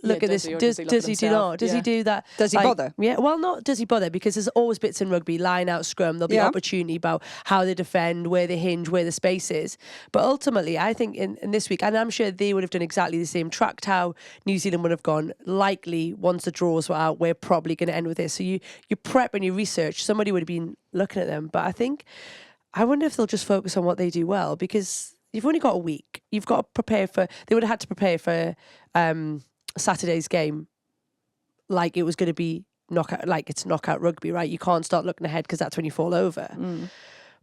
look at this? Does he do not? Does he do that? Does he bother? Yeah, well, not does he bother, because there's always bits in rugby, line out, scrum, there'll be opportunity about how they defend, where they hinge, where the space is. But ultimately, I think in this week, and I'm sure they would have done exactly the same, tracked how New Zealand would have gone. Likely, once the draws were out, we're probably going to end with this. So you prep and you research, somebody would have been looking at them. But I wonder if they'll just focus on what they do well, because you've only got a week. You've got to prepare for... They would have had to prepare for Saturday's game like it was going to be knockout, like it's knockout rugby, right? You can't start looking ahead because that's when you fall over.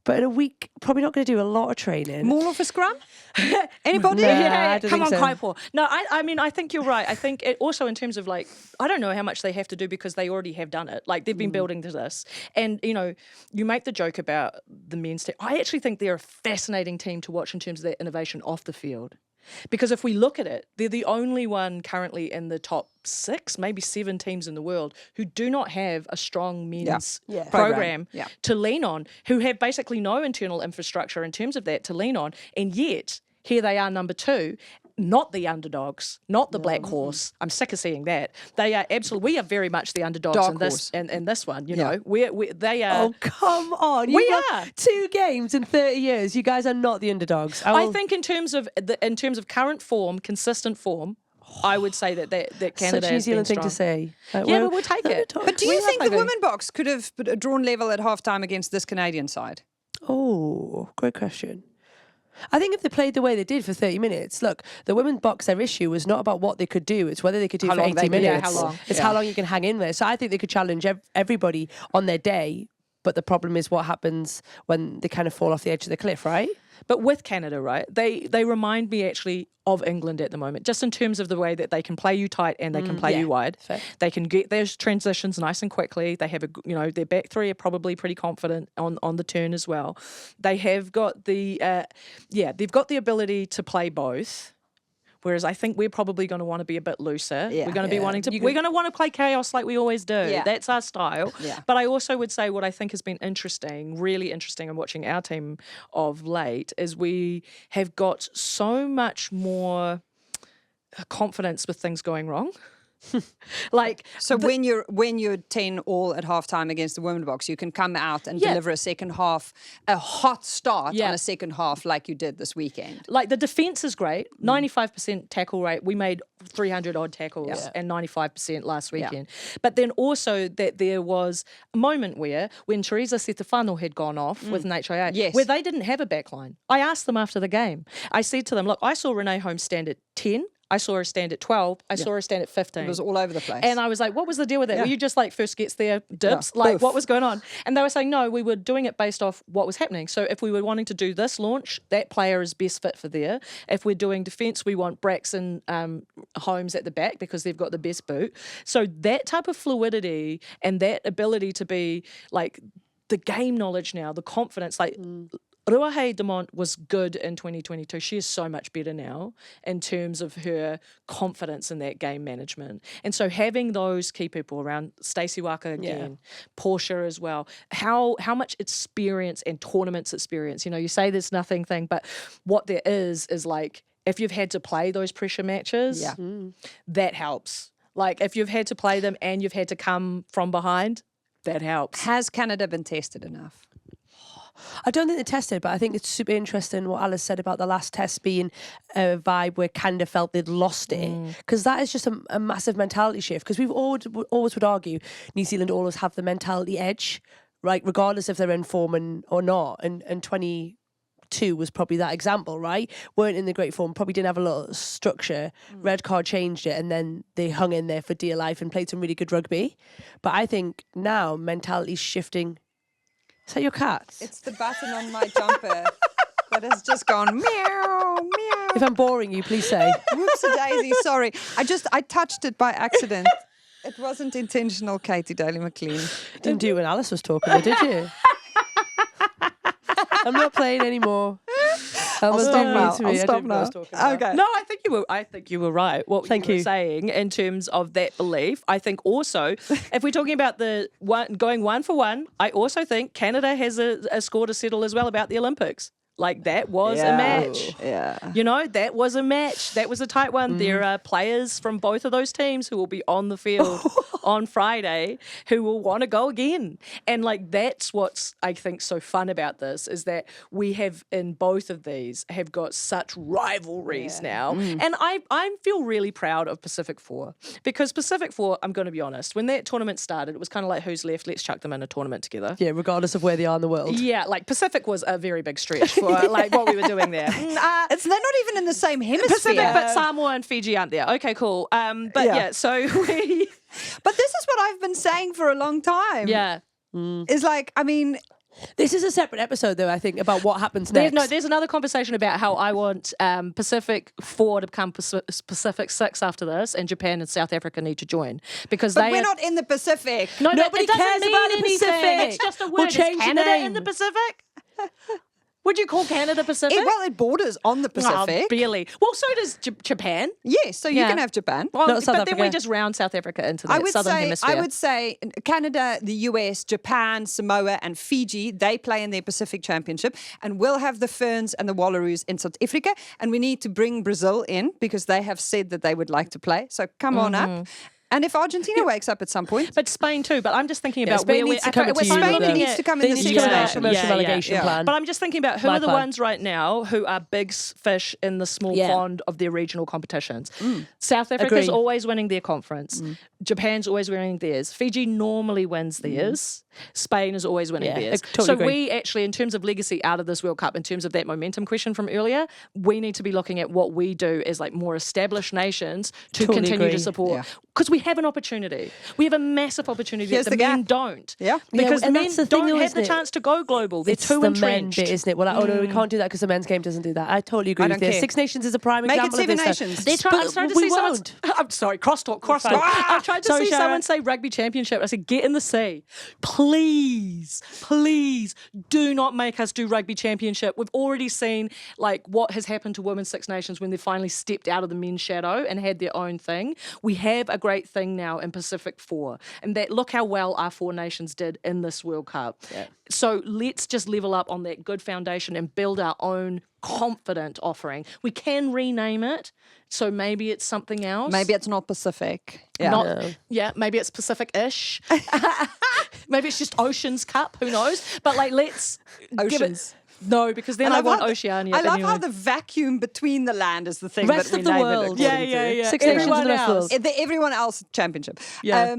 But in a week, probably not going to do a lot of training. More of a scrum? Anybody? Yeah, come on, Kaipo. No, I mean, I think you're right. I think it also in terms of like, I don't know how much they have to do because they already have done it. Like they've been building to this. And, you know, you make the joke about the men's team. I actually think they're a fascinating team to watch in terms of their innovation off the field. Because if we look at it, they're the only one currently in the top 6, maybe 7 teams in the world who do not have a strong men's program to lean on, who have basically no internal infrastructure in terms of that to lean on. And yet, here they are, number 2, not the underdogs, not the black horse. I'm sick of seeing that. They are absolutely, we are very much the underdogs in this one, you know. They are. Oh, come on. We are. 2 games in 30 years. You guys are not the underdogs. I think in terms of current form, consistent form, I would say that Canada such a New Zealand thing to say. But we'll take it. But do you think the women box could have drawn level at halftime against this Canadian side? Oh, great question. I think if they played the way they did for 30 minutes, look, the women's box, their issue was not about what they could do, it's whether they could do for 80 minutes. How long. It's how long you can hang in there. So I think they could challenge everybody on their day, but the problem is what happens when they kind of fall off the edge of the cliff, right? But with Canada, right, they remind me actually of England at the moment, just in terms of the way that they can play you tight and they can play you wide. Fair. They can get their transitions nice and quickly. They have their back three are probably pretty confident on the turn as well. They have got the they've got the ability to play both. Whereas I think we're probably going to want to be a bit looser. Yeah. We're going to be wanting to. We're going to want to play chaos like we always do. Yeah. That's our style. Yeah. But I also would say what I think has been interesting, really interesting, in watching our team of late is we have got so much more confidence with things going wrong. When you're 10 all at halftime against the women box, you can come out and deliver a second half, a hot start on a second half like you did this weekend. Like the defense is great, 95% tackle rate. We made 300 odd tackles and 95% last weekend. But then also that there was a moment when Teresa Setefano had gone off with an HIA, where they didn't have a backline. I asked them after the game. I said to them, look, I saw Renee Holmes stand at 10. I saw her stand at 12. I saw her stand at 15. It was all over the place. And I was like, what was the deal with that? Were you just like first gets there, dips? Yeah. Like, Boof. what was going on? And they were saying, no, we were doing it based off what was happening. So if we were wanting to do this launch, that player is best fit for there. If we're doing defence, we want Braxton Holmes at the back because they've got the best boot. So that type of fluidity and that ability to be like the game knowledge now, the confidence, like... Ruahei Demont was good in 2022. She is so much better now in terms of her confidence in that game management. And so having those key people around, Stacey Waka again, Portia as well, how much experience and tournaments experience, you say there's nothing thing, but what there is like, if you've had to play those pressure matches, that helps. Like if you've had to play them and you've had to come from behind, that helps. Has Canada been tested enough? I don't think they're tested, but I think it's super interesting what Alice said about the last test being a vibe where Canada felt they'd lost it. Because that is just a massive mentality shift. Because we've always would argue New Zealand always have the mentality edge, right? Regardless if they're in form or not. And 22 was probably that example, right? Weren't in the great form, probably didn't have a lot of structure. Red card changed it, and then they hung in there for dear life and played some really good rugby. But I think now mentality's shifting. Is that your cat? It's the button on my jumper that has just gone meow, meow. If I'm boring you, please say. Whoopsie-daisy, sorry. I touched it by accident. It wasn't intentional, Katie Gaëlle McLean. Didn't do it when Alice was talking, though, did you? I'm not playing anymore. I'll stop now. Okay. No, I think you were right. What you were saying in terms of that belief. I think also, if we're talking about going one for one, I also think Canada has a score to settle as well about the Olympics. Like that was a match. Yeah. That was a match. That was a tight one. There are players from both of those teams who will be on the field on Friday who will want to go again. And like that's what's I think so fun about this is that we have in both of these have got such rivalries now. And I feel really proud of Pacific 4 because Pacific 4, I'm going to be honest, when that tournament started, it was kind of like who's left, let's chuck them in a tournament together. Yeah, regardless of where they are in the world. Yeah, like Pacific was a very big stretch for like what we were doing there. They're not even in the same hemisphere. Pacific, but Samoa and Fiji aren't there. Okay, cool. So we... But this is what I've been saying for a long time. Yeah. It's like, I mean... This is a separate episode, though, I think, about what happens next. There's another conversation about how I want Pacific 4 to become Pacific 6 after this, and Japan and South Africa need to join. Because we're not in the Pacific. No, nobody it doesn't cares mean about the anything. Pacific. It's just a word. We'll change Is Canada the in name. the Pacific? Would you call Canada Pacific? It borders on the Pacific. Oh, barely. Well, so does Japan. Yes, so you can have Japan. Well, Not South but then we Africa. just round South Africa into the southern hemisphere. I would say Canada, the US, Japan, Samoa, and Fiji, they play in their Pacific Championship. And we'll have the Ferns and the Wallaroos in South Africa. And we need to bring Brazil in because they have said that they would like to play. So come on up. And if Argentina wakes up at some point. But Spain too. But I'm just thinking about Spain where needs to come into Spain Europe. needs to come in the They need to come in situation. promotion relegation plan. But I'm just thinking about who My are the plan. ones right now who are big fish in the small pond of their regional competitions. South Africa's Agree. always winning their conference. Japan's always winning theirs. Fiji normally wins theirs. Spain is always winning theirs. I totally so agree. we actually, in terms of legacy out of this World Cup, in terms of that momentum question from earlier, we need to be looking at what we do as like more established nations to Totally continue agree. to support. Yeah. Because we have an opportunity. We have a massive opportunity Here's that the the men gap. don't. Yeah. Because and men that's the thing, don't though, have isn't the it? chance to go global. They're It's too the men entrenched. bit, isn't it? Well, like, oh no, we can't do that because the men's game doesn't do that. I totally agree I with don't this. care. Six Nations is a prime Make it example Seven of this. Nations. They're trying, I'm starting to we see someone. won't. I'm sorry, crosstalk. I tried to Sorry, see Sarah. someone say rugby championship. I said, get in the sea. Please, please do not make us do rugby championship. We've already seen like what has happened to Women's Six Nations when they finally stepped out of the men's shadow and had their own thing. We have a great thing now in Pacific Four. And that look how well our four nations did in this World Cup. Yeah. So let's just level up on that good foundation and build our own confident offering. We can rename it, so maybe it's something else. Maybe it's not Pacific. Yeah. Maybe it's Pacific-ish. Maybe it's just Oceans Cup. Who knows? But like, let's give Oceans. it. No, because then I want Oceania. I love anyway. how the vacuum between the land is the thing Rest that we of the name world. it. Yeah, according yeah, to. yeah. Six Nations Everyone and the rest of the else. world. The everyone else championship. Yeah.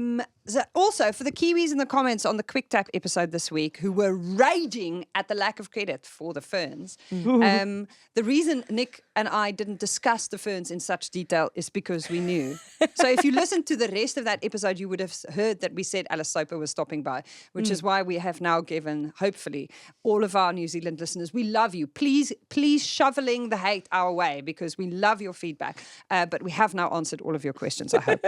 So also, for the Kiwis in the comments on the Quick Tap episode this week who were raging at the lack of credit for the Ferns, the reason Nick and I didn't discuss the Ferns in such detail is because we knew. So if you listened to the rest of that episode, you would have heard that we said Alice Soper was stopping by, which is why we have now given, hopefully, all of our New Zealand listeners, we love you. Please shoveling the hate our way because we love your feedback. But we have now answered all of your questions, I hope.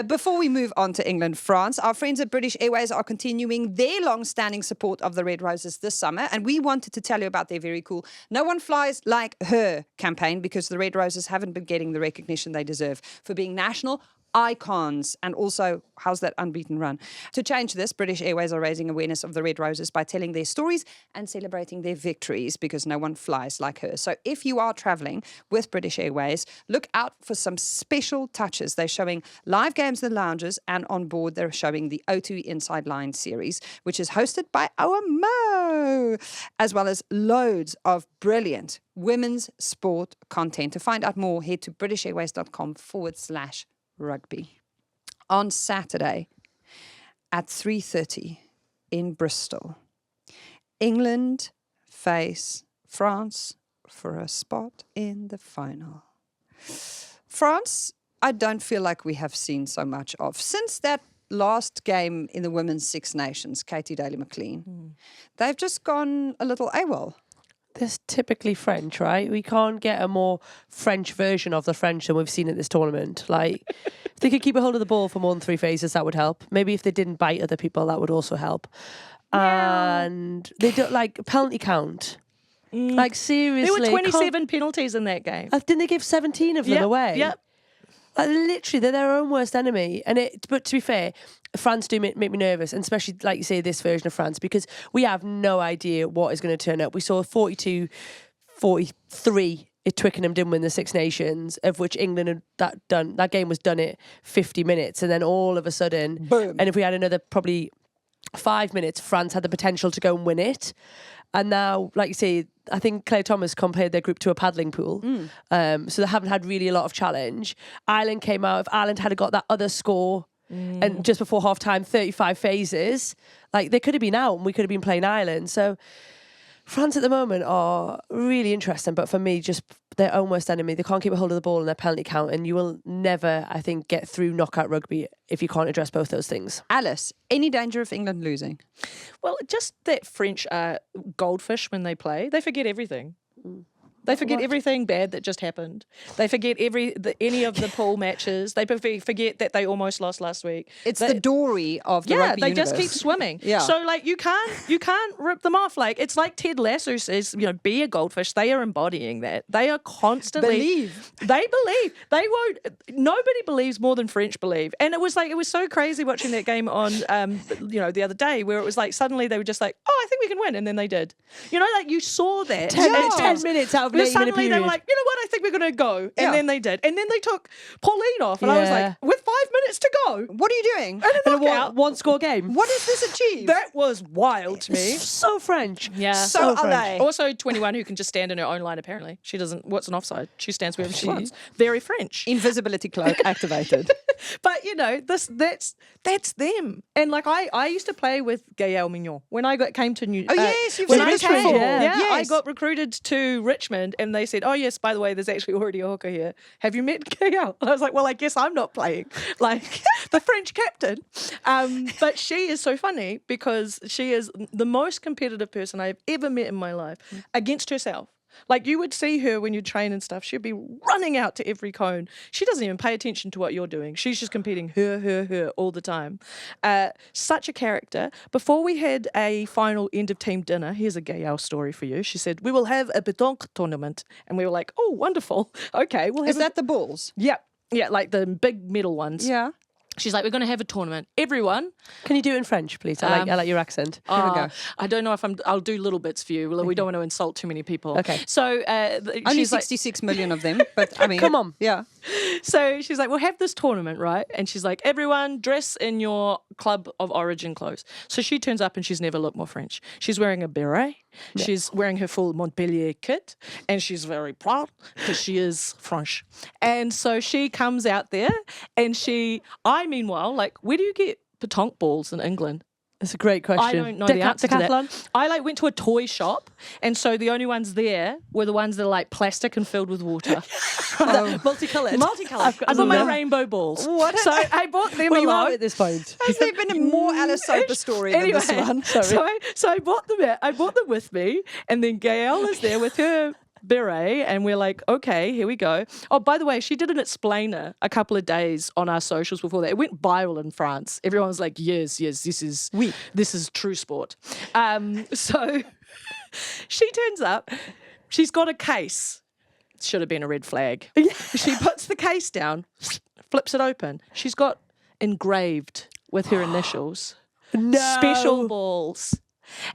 Before we move on to England, France, our friends at British Airways are continuing their long-standing support of the Red Roses this summer, and we wanted to tell you about their very cool No One Flies Like Her campaign because the Red Roses haven't been getting the recognition they deserve for being national icons and also how's that unbeaten run. To change this, British Airways are raising awareness of the Red Roses by telling their stories and celebrating their victories because no one flies like her. So if you are traveling with British Airways, look out for some special touches. They're showing live games in the lounges, and on board they're showing the O2 Inside Line series, which is hosted by our Mo, as well as loads of brilliant women's sport content. To find out more, head to britishairways.com/rugby. On Saturday at 3:30 in Bristol, England face France for a spot in the final. France, I don't feel like we have seen so much of. Since that last game in the Women's Six Nations, Katie McLean, they've just gone a little AWOL. That's typically French, right? We can't get a more French version of the French than we've seen at this tournament. Like, if they could keep a hold of the ball for more than 3 phases, that would help. Maybe if they didn't bite other people, that would also help. And they don't like penalty count. Like, seriously. There were 27 penalties in that game. Didn't they give 17 of them away? Yep. Like, literally, they're their own worst enemy. But to be fair, France do make me nervous, and especially, like you say, this version of France, because we have no idea what is going to turn up. We saw 42-43 at Twickenham didn't win the Six Nations, of which England had that game was done at 50 minutes, and then all of a sudden, boom. And if we had another probably 5 minutes, France had the potential to go and win it. And now, like you say, I think Claire Thomas compared their group to a paddling pool. So they haven't had really a lot of challenge. Ireland came out. If Ireland had got that other score and just before half time, 35 phases, like they could have been out and we could have been playing Ireland. So France at the moment are really interesting, but for me, just their own worst enemy. They can't keep a hold of the ball in their penalty count, and you will never, I think, get through knockout rugby if you can't address both those things. Alice, any danger of England losing? Well, just that French goldfish when they play, they forget everything. They forget everything bad that just happened. They forget any of the pool matches. They forget that they almost lost last week. It's the dory of the rugby they universe. just keep swimming. Yeah. So like you can't rip them off. Like it's like Ted Lasso says, be a goldfish. They are embodying that. They are constantly Believe. They believe. They won't. Nobody believes more than French believe. And it was so crazy watching that game on the other day where it was like suddenly they were just like, oh, I think we can win, and then they did. Like you saw that 10 minutes out of where 8 minute suddenly they period. were like, you know what, I think we're going to go. And Yeah. then they did. And then they took Pauline off. And I was Yeah. like, with 5 minutes to go. What are you doing? And a In a knockout. one score game. What does this achieve? That was wild to me. So French. Yeah. So French. LA. Also 21 who can just stand in her own line apparently. She doesn't, what's an offside? She stands wherever she wants. Very French. Invisibility cloak activated. But you know, that's them. And like I used to play with Gaëlle Mignot when I came to New. Oh yes, you've when said I this came, before. I Yes. got recruited to Richmond, and they said, "Oh yes, by the way, there's actually already a hooker here. Have you met Gaëlle?" And I was like, "Well, I guess I'm not playing like the French captain." But she is so funny because she is the most competitive person I've ever met in my life against herself. Like you would see her when you train and stuff, she'd be running out to every cone. She doesn't even pay attention to what you're doing. She's just competing her all the time. Such a character. Before we had a final end of team dinner, here's a Gaëlle story for you. She said, "We will have a pétanque tournament." And we were like, "Oh, wonderful. Okay, we'll have Is that the balls? Yeah, like the big metal ones. Yeah. She's like, "We're going to have a tournament. Everyone." Can you do it in French, please? I like your accent. Here we go. I don't know if I'll do little bits for you. We don't want to insult too many people. Okay. So Only she's like, 66 million of them, but I mean, Come on. Yeah. so she's like, "We'll have this tournament, right?" And she's like, "Everyone dress in your club of origin clothes." So she turns up and she's never looked more French. She's wearing a beret. Yeah. She's wearing her full Montpellier kit, and she's very proud because she is French. And so she comes out there, and I meanwhile, like, where do you get pétanque balls in England? That's a great question. I don't know the answer to that. Decathlon? I went to a toy shop, and so the only ones there were the ones that are like plastic and filled with water. Multicolored. Multicolored. I bought my rainbow balls. So I bought them Well, you are along. at this point. Has there been a more Alice Soper story than this one? Sorry. So I bought them with me, and then Gaëlle is there with her beret, and we're like, okay, here we go. Oh, by the way, she did an explainer a couple of days on our socials before that. It went viral in France. Everyone was like, yes, this is true sport. So she turns up. She's got a case. Should have been a red flag. She puts the case down, flips it open. She's got engraved with her initials. No. Special balls.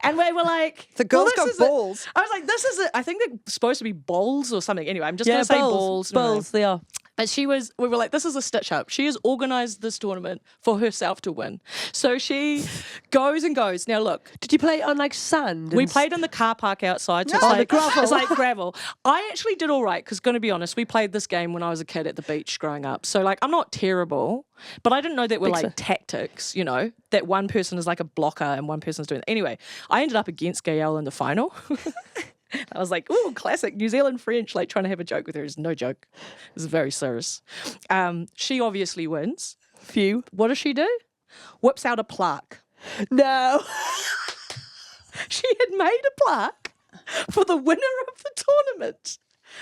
And we were like, The girl's well, got balls. I was like, this is I think they're supposed to be bowls or something. Anyway, I'm just going to say balls. Balls, they are. But we were like, this is a stitch up. She has organised this tournament for herself to win. So she goes and goes. Now look, Did you play on like sand? we played in the car park outside. So the gravel. It's like gravel. I actually did all right because, going to be honest, we played this game when I was a kid at the beach growing up. So like, I'm not terrible, but I didn't know that were like tactics, you know, that one person is like a blocker and one person's doing it. Anyway, I ended up against Gaëlle in the final. I was like, ooh, classic New Zealand French, like trying to have a joke with her is no joke. It was very serious. She obviously wins. Phew. What does she do? Whips out a plaque. No. She had made a plaque for the winner of the tournament.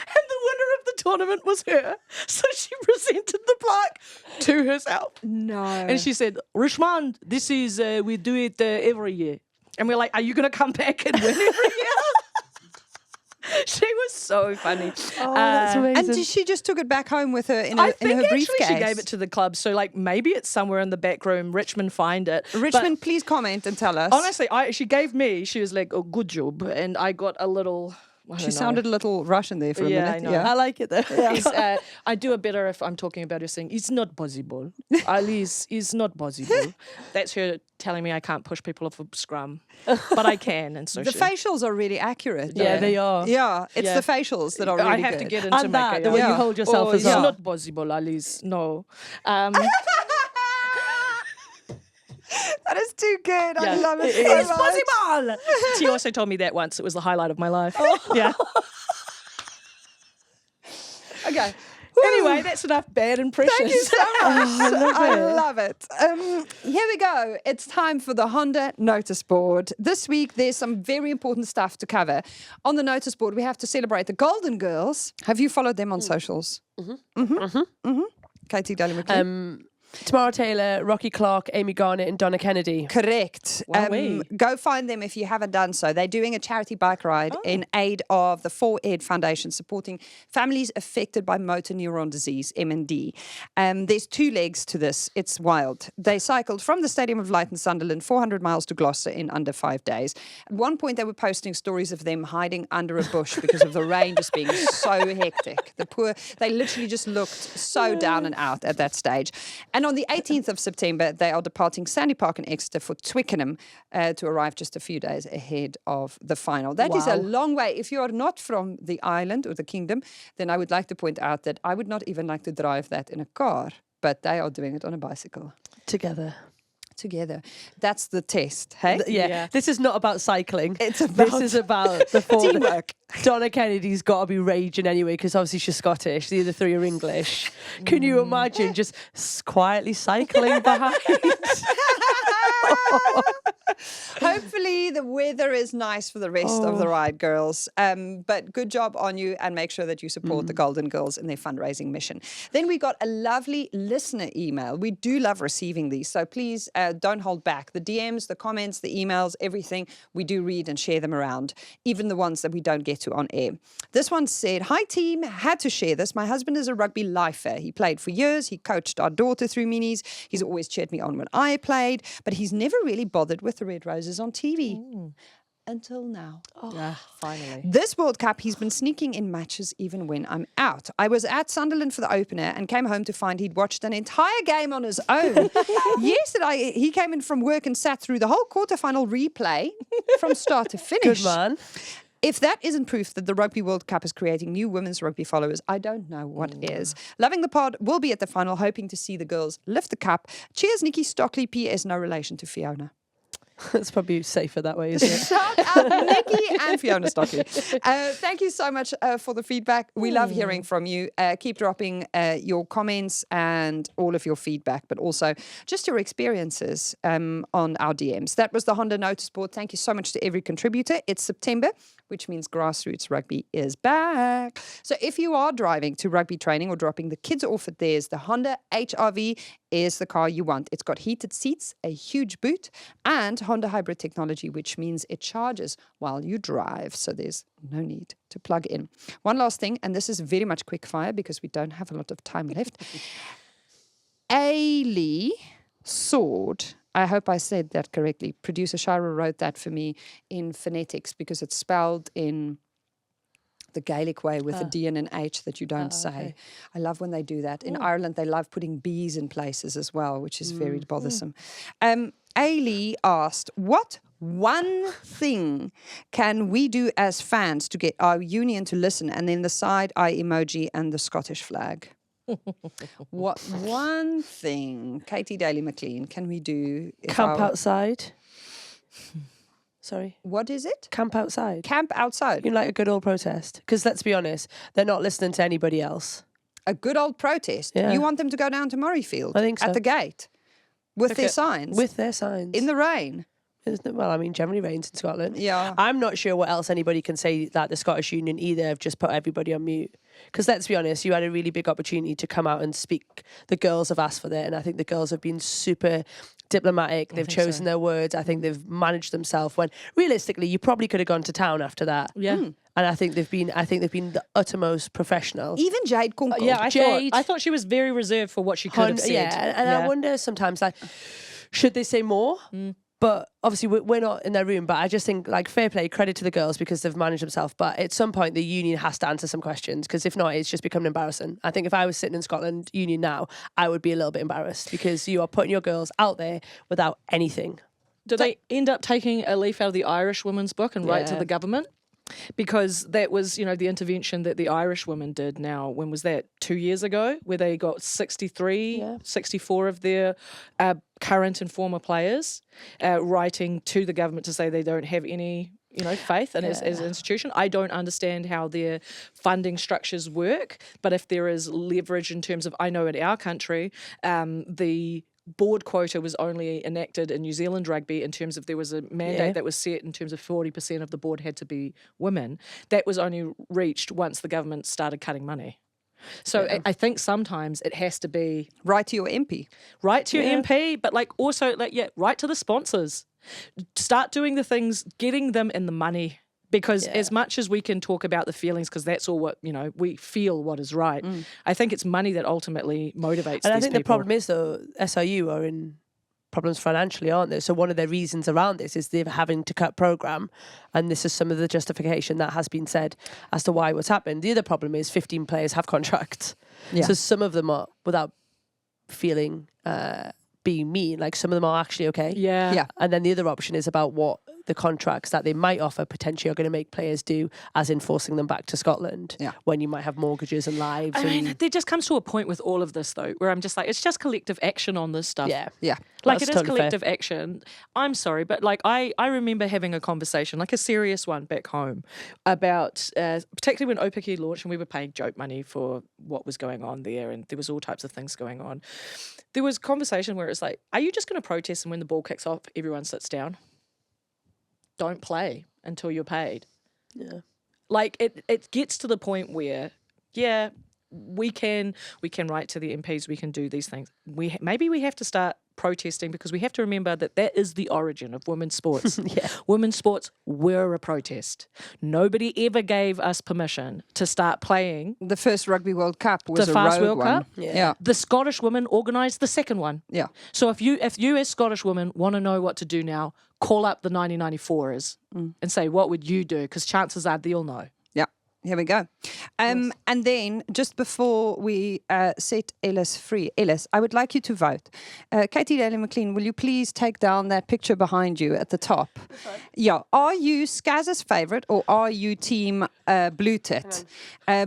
And the winner of the tournament was her. So she presented the plaque to herself. No. And she said, Richmond, this is, we do it every year. And we're like, are you going to come back and win every year? She was so funny. Oh, that's amazing. And she just took it back home with her in I her think briefcase. actually she gave it to the club. So like maybe it's somewhere in the back room. Richmond find it. Richmond, please comment and tell us. But honestly, she gave me. She was like, "Oh, good job," and I got a little. She sounded a little Russian there for a minute. I know. I like it though. It's, I do it better if I'm talking about her saying, it's not possible. Alice, it's not possible. That's her telling me I can't push people off a scrum. But I can. And so The facials are really accurate. Yeah, though. they are. Yeah, it's Yeah. the facials that are really I have good. to get into And that, the way Gaëlle. you hold yourself Oh, as it's well. not possible, Alice. No. That is too good. I Yeah. love it It so is much. possible. She also told me that once. It was the highlight of my life. Yeah. Okay. Anyway, that's enough bad impressions. Thank you so much. I love it. Here we go. It's time for the Honda notice board. This week, there's some very important stuff to cover. On the notice board, we have to celebrate the Golden Girls. Have you followed them on socials? Katie Gaëlle McLean. Tamara Taylor, Rocky Clark, Amy Garnett, and Donna Kennedy. Correct. Wowee. Go find them if you haven't done so. They're doing a charity bike ride in aid of the 4ED Foundation, supporting families affected by motor neuron disease, MND. There's two legs to this. It's wild. They cycled from the Stadium of Light in Sunderland 400 miles to Gloucester in under 5 days. At one point, they were posting stories of them hiding under a bush because of the rain just being so hectic. They literally just looked so down and out at that stage. And on the 18th of September, they are departing Sandy Park in Exeter for Twickenham to arrive just a few days ahead of the final. That is a long way. If you are not from the island or the kingdom, then I would like to point out that I would not even like to drive that in a car. but they are doing it on a bicycle. Together. That's the test, hey? Yeah. This is not about cycling. It's about this is about the teamwork. Donna Kennedy's got to be raging anyway because obviously she's Scottish. The other three are English. Can you imagine just quietly cycling behind? Hopefully the weather is nice for the rest of the ride, girls. But good job on you, and make sure that you support the Golden Girls in their fundraising mission. Then we got a lovely listener email. We do love receiving these, so please don't hold back. The DMs, the comments, the emails, everything, we do read and share them around, even the ones that we don't get to on air. This one said, "Hi team, had to share this. My husband is a rugby lifer. He played for years. He coached our daughter through minis. He's always cheered me on when I played, but he's never really bothered with the Red Roses on TV. Until now. Finally. This World Cup, he's been sneaking in matches even when I'm out. I was at Sunderland for the opener and came home to find he'd watched an entire game on his own. Yesterday, he came in from work and sat through the whole quarterfinal replay from start to finish. Good man. If that isn't proof that the Rugby World Cup is creating new women's rugby followers, I don't know what is. Loving the pod, will be at the final, hoping to see the girls lift the cup. Cheers, Nikki Stockley. P.S. No relation to Fiona. It's probably safer that way, isn't it? Shout out Nikki and Fiona Stockley. Thank you so much for the feedback. We love hearing from you. Keep dropping your comments and all of your feedback, but also just your experiences on our DMs. That was the Honda notice board. Thank you so much to every contributor. It's September, which means Grassroots Rugby is back. So if you are driving to rugby training or dropping the kids off at theirs, the Honda HR-V is the car you want. It's got heated seats, a huge boot, and Honda hybrid technology, which means it charges while you drive. So there's no need to plug in. One last thing, and this is very much quick fire because we don't have a lot of time left. Gaëlle Sword, I hope I said that correctly. Producer Shira wrote that for me in phonetics because it's spelled in the Gaelic way with a D and an H that you don't say. Okay. I love when they do that. In Ireland, they love putting B's in places as well, which is very bothersome. Ailey asked, what one thing can we do as fans to get our union to listen? And then the side eye emoji and the Scottish flag. What one thing, Katie Daly McLean, can we do? Camp outside. Sorry. What is it? Camp outside. Camp outside. You know, like a good old protest. Because let's be honest, they're not listening to anybody else. A good old protest. Yeah. You want them to go down to Murrayfield? I think so. At the gate. With their signs. With their signs. In the rain. Well, I mean, generally rains in Scotland. Yeah. I'm not sure what else anybody can say that the Scottish Union either have just put everybody on mute. Because let's be honest, you had a really big opportunity to come out and speak. The girls have asked for that, and I think the girls have been super diplomatic. They've chosen their words. I think they've managed themselves when realistically you probably could have gone to town after that. Yeah. And I think they've been the uttermost professional. Even Jade Kunkel. Yeah, Jade. I thought she was very reserved for what she could have said. Yeah, and I wonder sometimes, like, should they say more? But obviously we're not in their room, but I just think, like, fair play, credit to the girls because they've managed themselves. But at some point the union has to answer some questions because if not, it's just becoming embarrassing. I think if I was sitting in Scotland Union now, I would be a little bit embarrassed because you are putting your girls out there without anything. Did they end up taking a leaf out of the Irish women's book and write to the government? Because that was, you know, the intervention that the Irish women did now, when was that, 2 years ago, where they got 64 of their current and former players writing to the government to say they don't have any, you know, faith in as an institution. I don't understand how their funding structures work, but if there is leverage in terms of, I know in our country, the board quota was only enacted in New Zealand rugby in terms of there was a mandate that was set in terms of 40% of the board had to be women. That was only reached once the government started cutting money. So I think sometimes it has to be Write to your MP. Write to your MP, but like also write to the sponsors. Start doing the things, getting them in the money. Because as much as we can talk about the feelings, because that's all what, you know, we feel what is right, I think it's money that ultimately motivates And I these think people. the problem is, though, SRU are in problems financially, aren't they? So one of their reasons around this is they're having to cut programme, and this is some of the justification that has been said as to why what's happened. The other problem is 15 players have contracts. Yeah. So some of them are, without feeling being mean, like some of them are actually okay. Yeah. And then the other option is about what the contracts that they might offer potentially are going to make players do, as in forcing them back to Scotland when you might have mortgages and lives. I mean, there just comes to a point with all of this, though, where I'm just like, it's just collective action on this stuff. Yeah. Like, That's it is totally collective fair. action. I'm sorry, but like, I remember having a conversation, like a serious one back home, about, particularly when Opiki launched and we were paying joke money for what was going on there, and there was all types of things going on. There was conversation where it's like, are you just going to protest and when the ball kicks off, everyone sits down? Don't play until you're paid. Yeah. Like, it gets to the point where, yeah, we can write to the MPs, we can do these things. Maybe we have to start protesting, because we have to remember that is the origin of women's sports. Women's sports were a protest. Nobody ever gave us permission to start playing. The first Rugby World Cup was The a Fast rogue World one. Cup? Yeah. The Scottish women organised the second one. Yeah. So if you as Scottish women want to know what to do now, call up the 1994ers and say, what would you do? Because chances are they'll know. Yeah. Here we go. And then, just before we set Ellis free, Ellis, I would like you to vote. Gaëlle McLean, will you please take down that picture behind you at the top? Yeah. Are you Scaz's favourite, or are you team Blue Tit?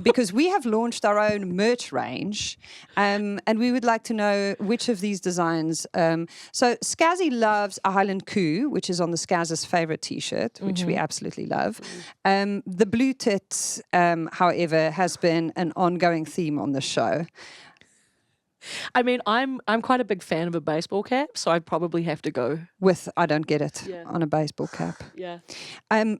Because we have launched our own merch range, and we would like to know which of these designs. So Scazzy loves a Highland Coo, which is on the Scaz's favourite T-shirt, which we absolutely love. The Blue Tit, however, has been an ongoing theme on the show. I mean, I'm quite a big fan of a baseball cap, so I'd probably have to go With I don't get it on a baseball cap. Yeah.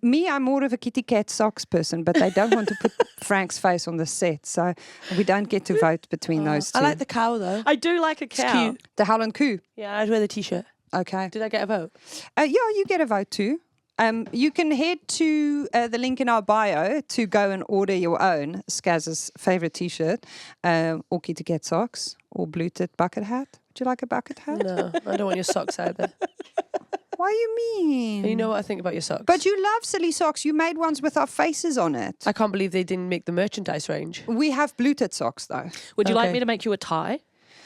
Me, I'm more of a kitty cat socks person, but they don't want to put Frank's face on the set, so we don't get to vote between those two. I like the cow though. I do like a cow. cute. the Howland Coo. Yeah, I'd wear the T-shirt. Okay. Did I get a vote? Yeah, you get a vote too. You can head to the link in our bio to go and order your own Scaz's favourite T-shirt, or kitty cat socks, or Blue Tit bucket hat. Would you like a bucket hat? No, I don't want your socks either. Why you mean? You know what I think about your socks. But you love silly socks. You made ones with our faces on it. I can't believe they didn't make the merchandise range. We have Blue Tit socks though. Would you like Okay. me to make you a tie?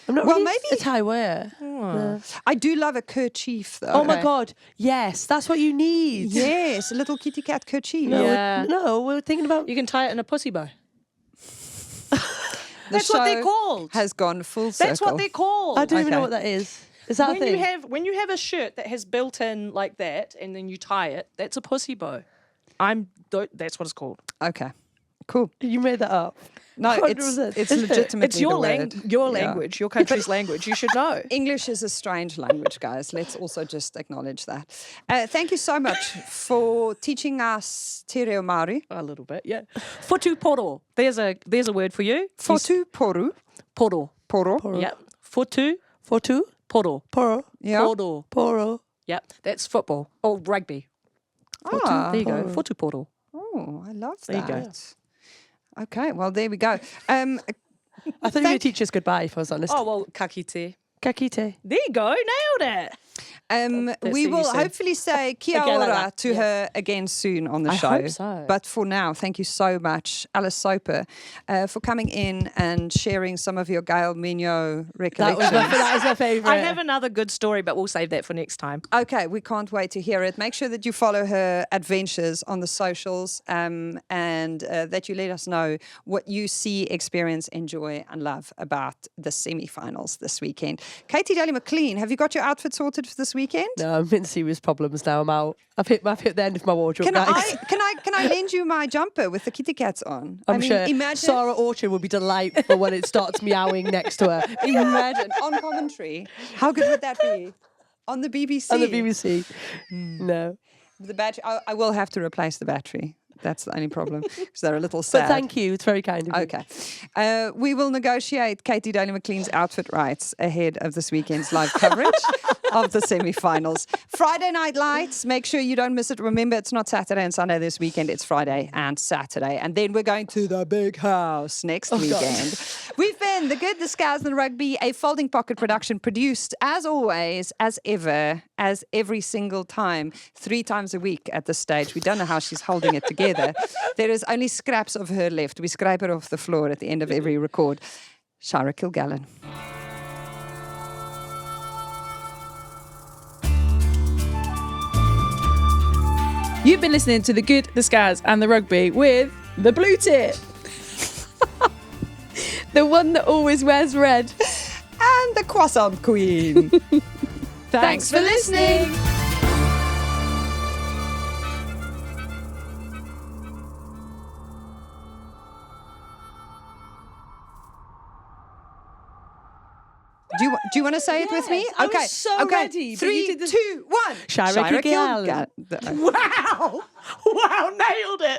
I'm not Well, really maybe- a tie wear. No. I do love a kerchief though. Oh my God. Yes, that's what you need. Yes, a little kitty cat kerchief. No, Yeah. no, we're thinking about... You can tie it in a pussy bow. The That's what they're show called. Has gone full circle. That's what they're called. I don't even know Okay. what that is. Is that a when thing? you have a shirt that has built in like that, and then you tie it, that's a pussy bow. That's what it's called. Okay, cool. You made that up. No, 100%. it's Is it? legitimately It's your the word. your Yeah. language, your country's language. You should know. English is a strange language, guys. Let's also just acknowledge that. Thank you so much for teaching us Te Reo Māori. A little bit, yeah. Fotu poro. There's a word for you. Fotu poru. Poro. Poro. Yep. Fotu Fotu? poro. Poro. Yeah. Poro. Poro. Yep. That's football or rugby. Ah. There you go. Fotu poro. Oh, I love There you that. go. Okay, well, there we go. I thought you were going to teach us goodbye, if I was honest. Oh well, kakite. Kakite. There you go. Nailed it. We what will you said. hopefully say kia Okay, like ora that, to her again soon on the I show. hope so. But for now, thank you so much, Alice Soper, for coming in and sharing some of your Gaëlle Mignot recollections. That was my favourite. I have another good story, but we'll save that for next time. Okay, we can't wait to hear it. Make sure that you follow her adventures on the socials, and that you let us know what you see, experience, enjoy, and love about the semi-finals this weekend. Gaëlle McLean, have you got your outfit sorted for this weekend? No, I'm in serious problems now. I'm out. I've hit the end of my wardrobe, Can guys. I lend you my jumper with the kitty cats on? I'm sure Imagine, Sarah Orchard will be delightful when it starts meowing next to her. imagine on commentary. How good would that be? On the BBC. On the BBC. No. The battery. I will have to replace the battery. That's the only problem because they're a little sad. But thank you. It's very kind of you. Okay. We will negotiate Gaëlle McLean's outfit rights ahead of this weekend's live coverage of the semi-finals. Friday Night Lights. Make sure you don't miss it. Remember, it's not Saturday and Sunday this weekend. It's Friday and Saturday. And then we're going to the big house next weekend. We've been The Good, The Scaz and the Rugby, a Folding Pocket production produced, as always, as ever, as every single time, 3 times a week at this stage. We don't know how she's holding it together. There is only scraps of her left. We scrape her off the floor at the end of every record. Shara Kilgallen. You've been listening to The Good, The Scaz and The Rugby with the blue tip. The one that always wears red. And the croissant queen. Thanks for listening. Do you want to say it with me? I was so ready, but you 3, did the- 2, 1. Shira Gaëlle. Gaëlle. Wow! Wow, nailed it!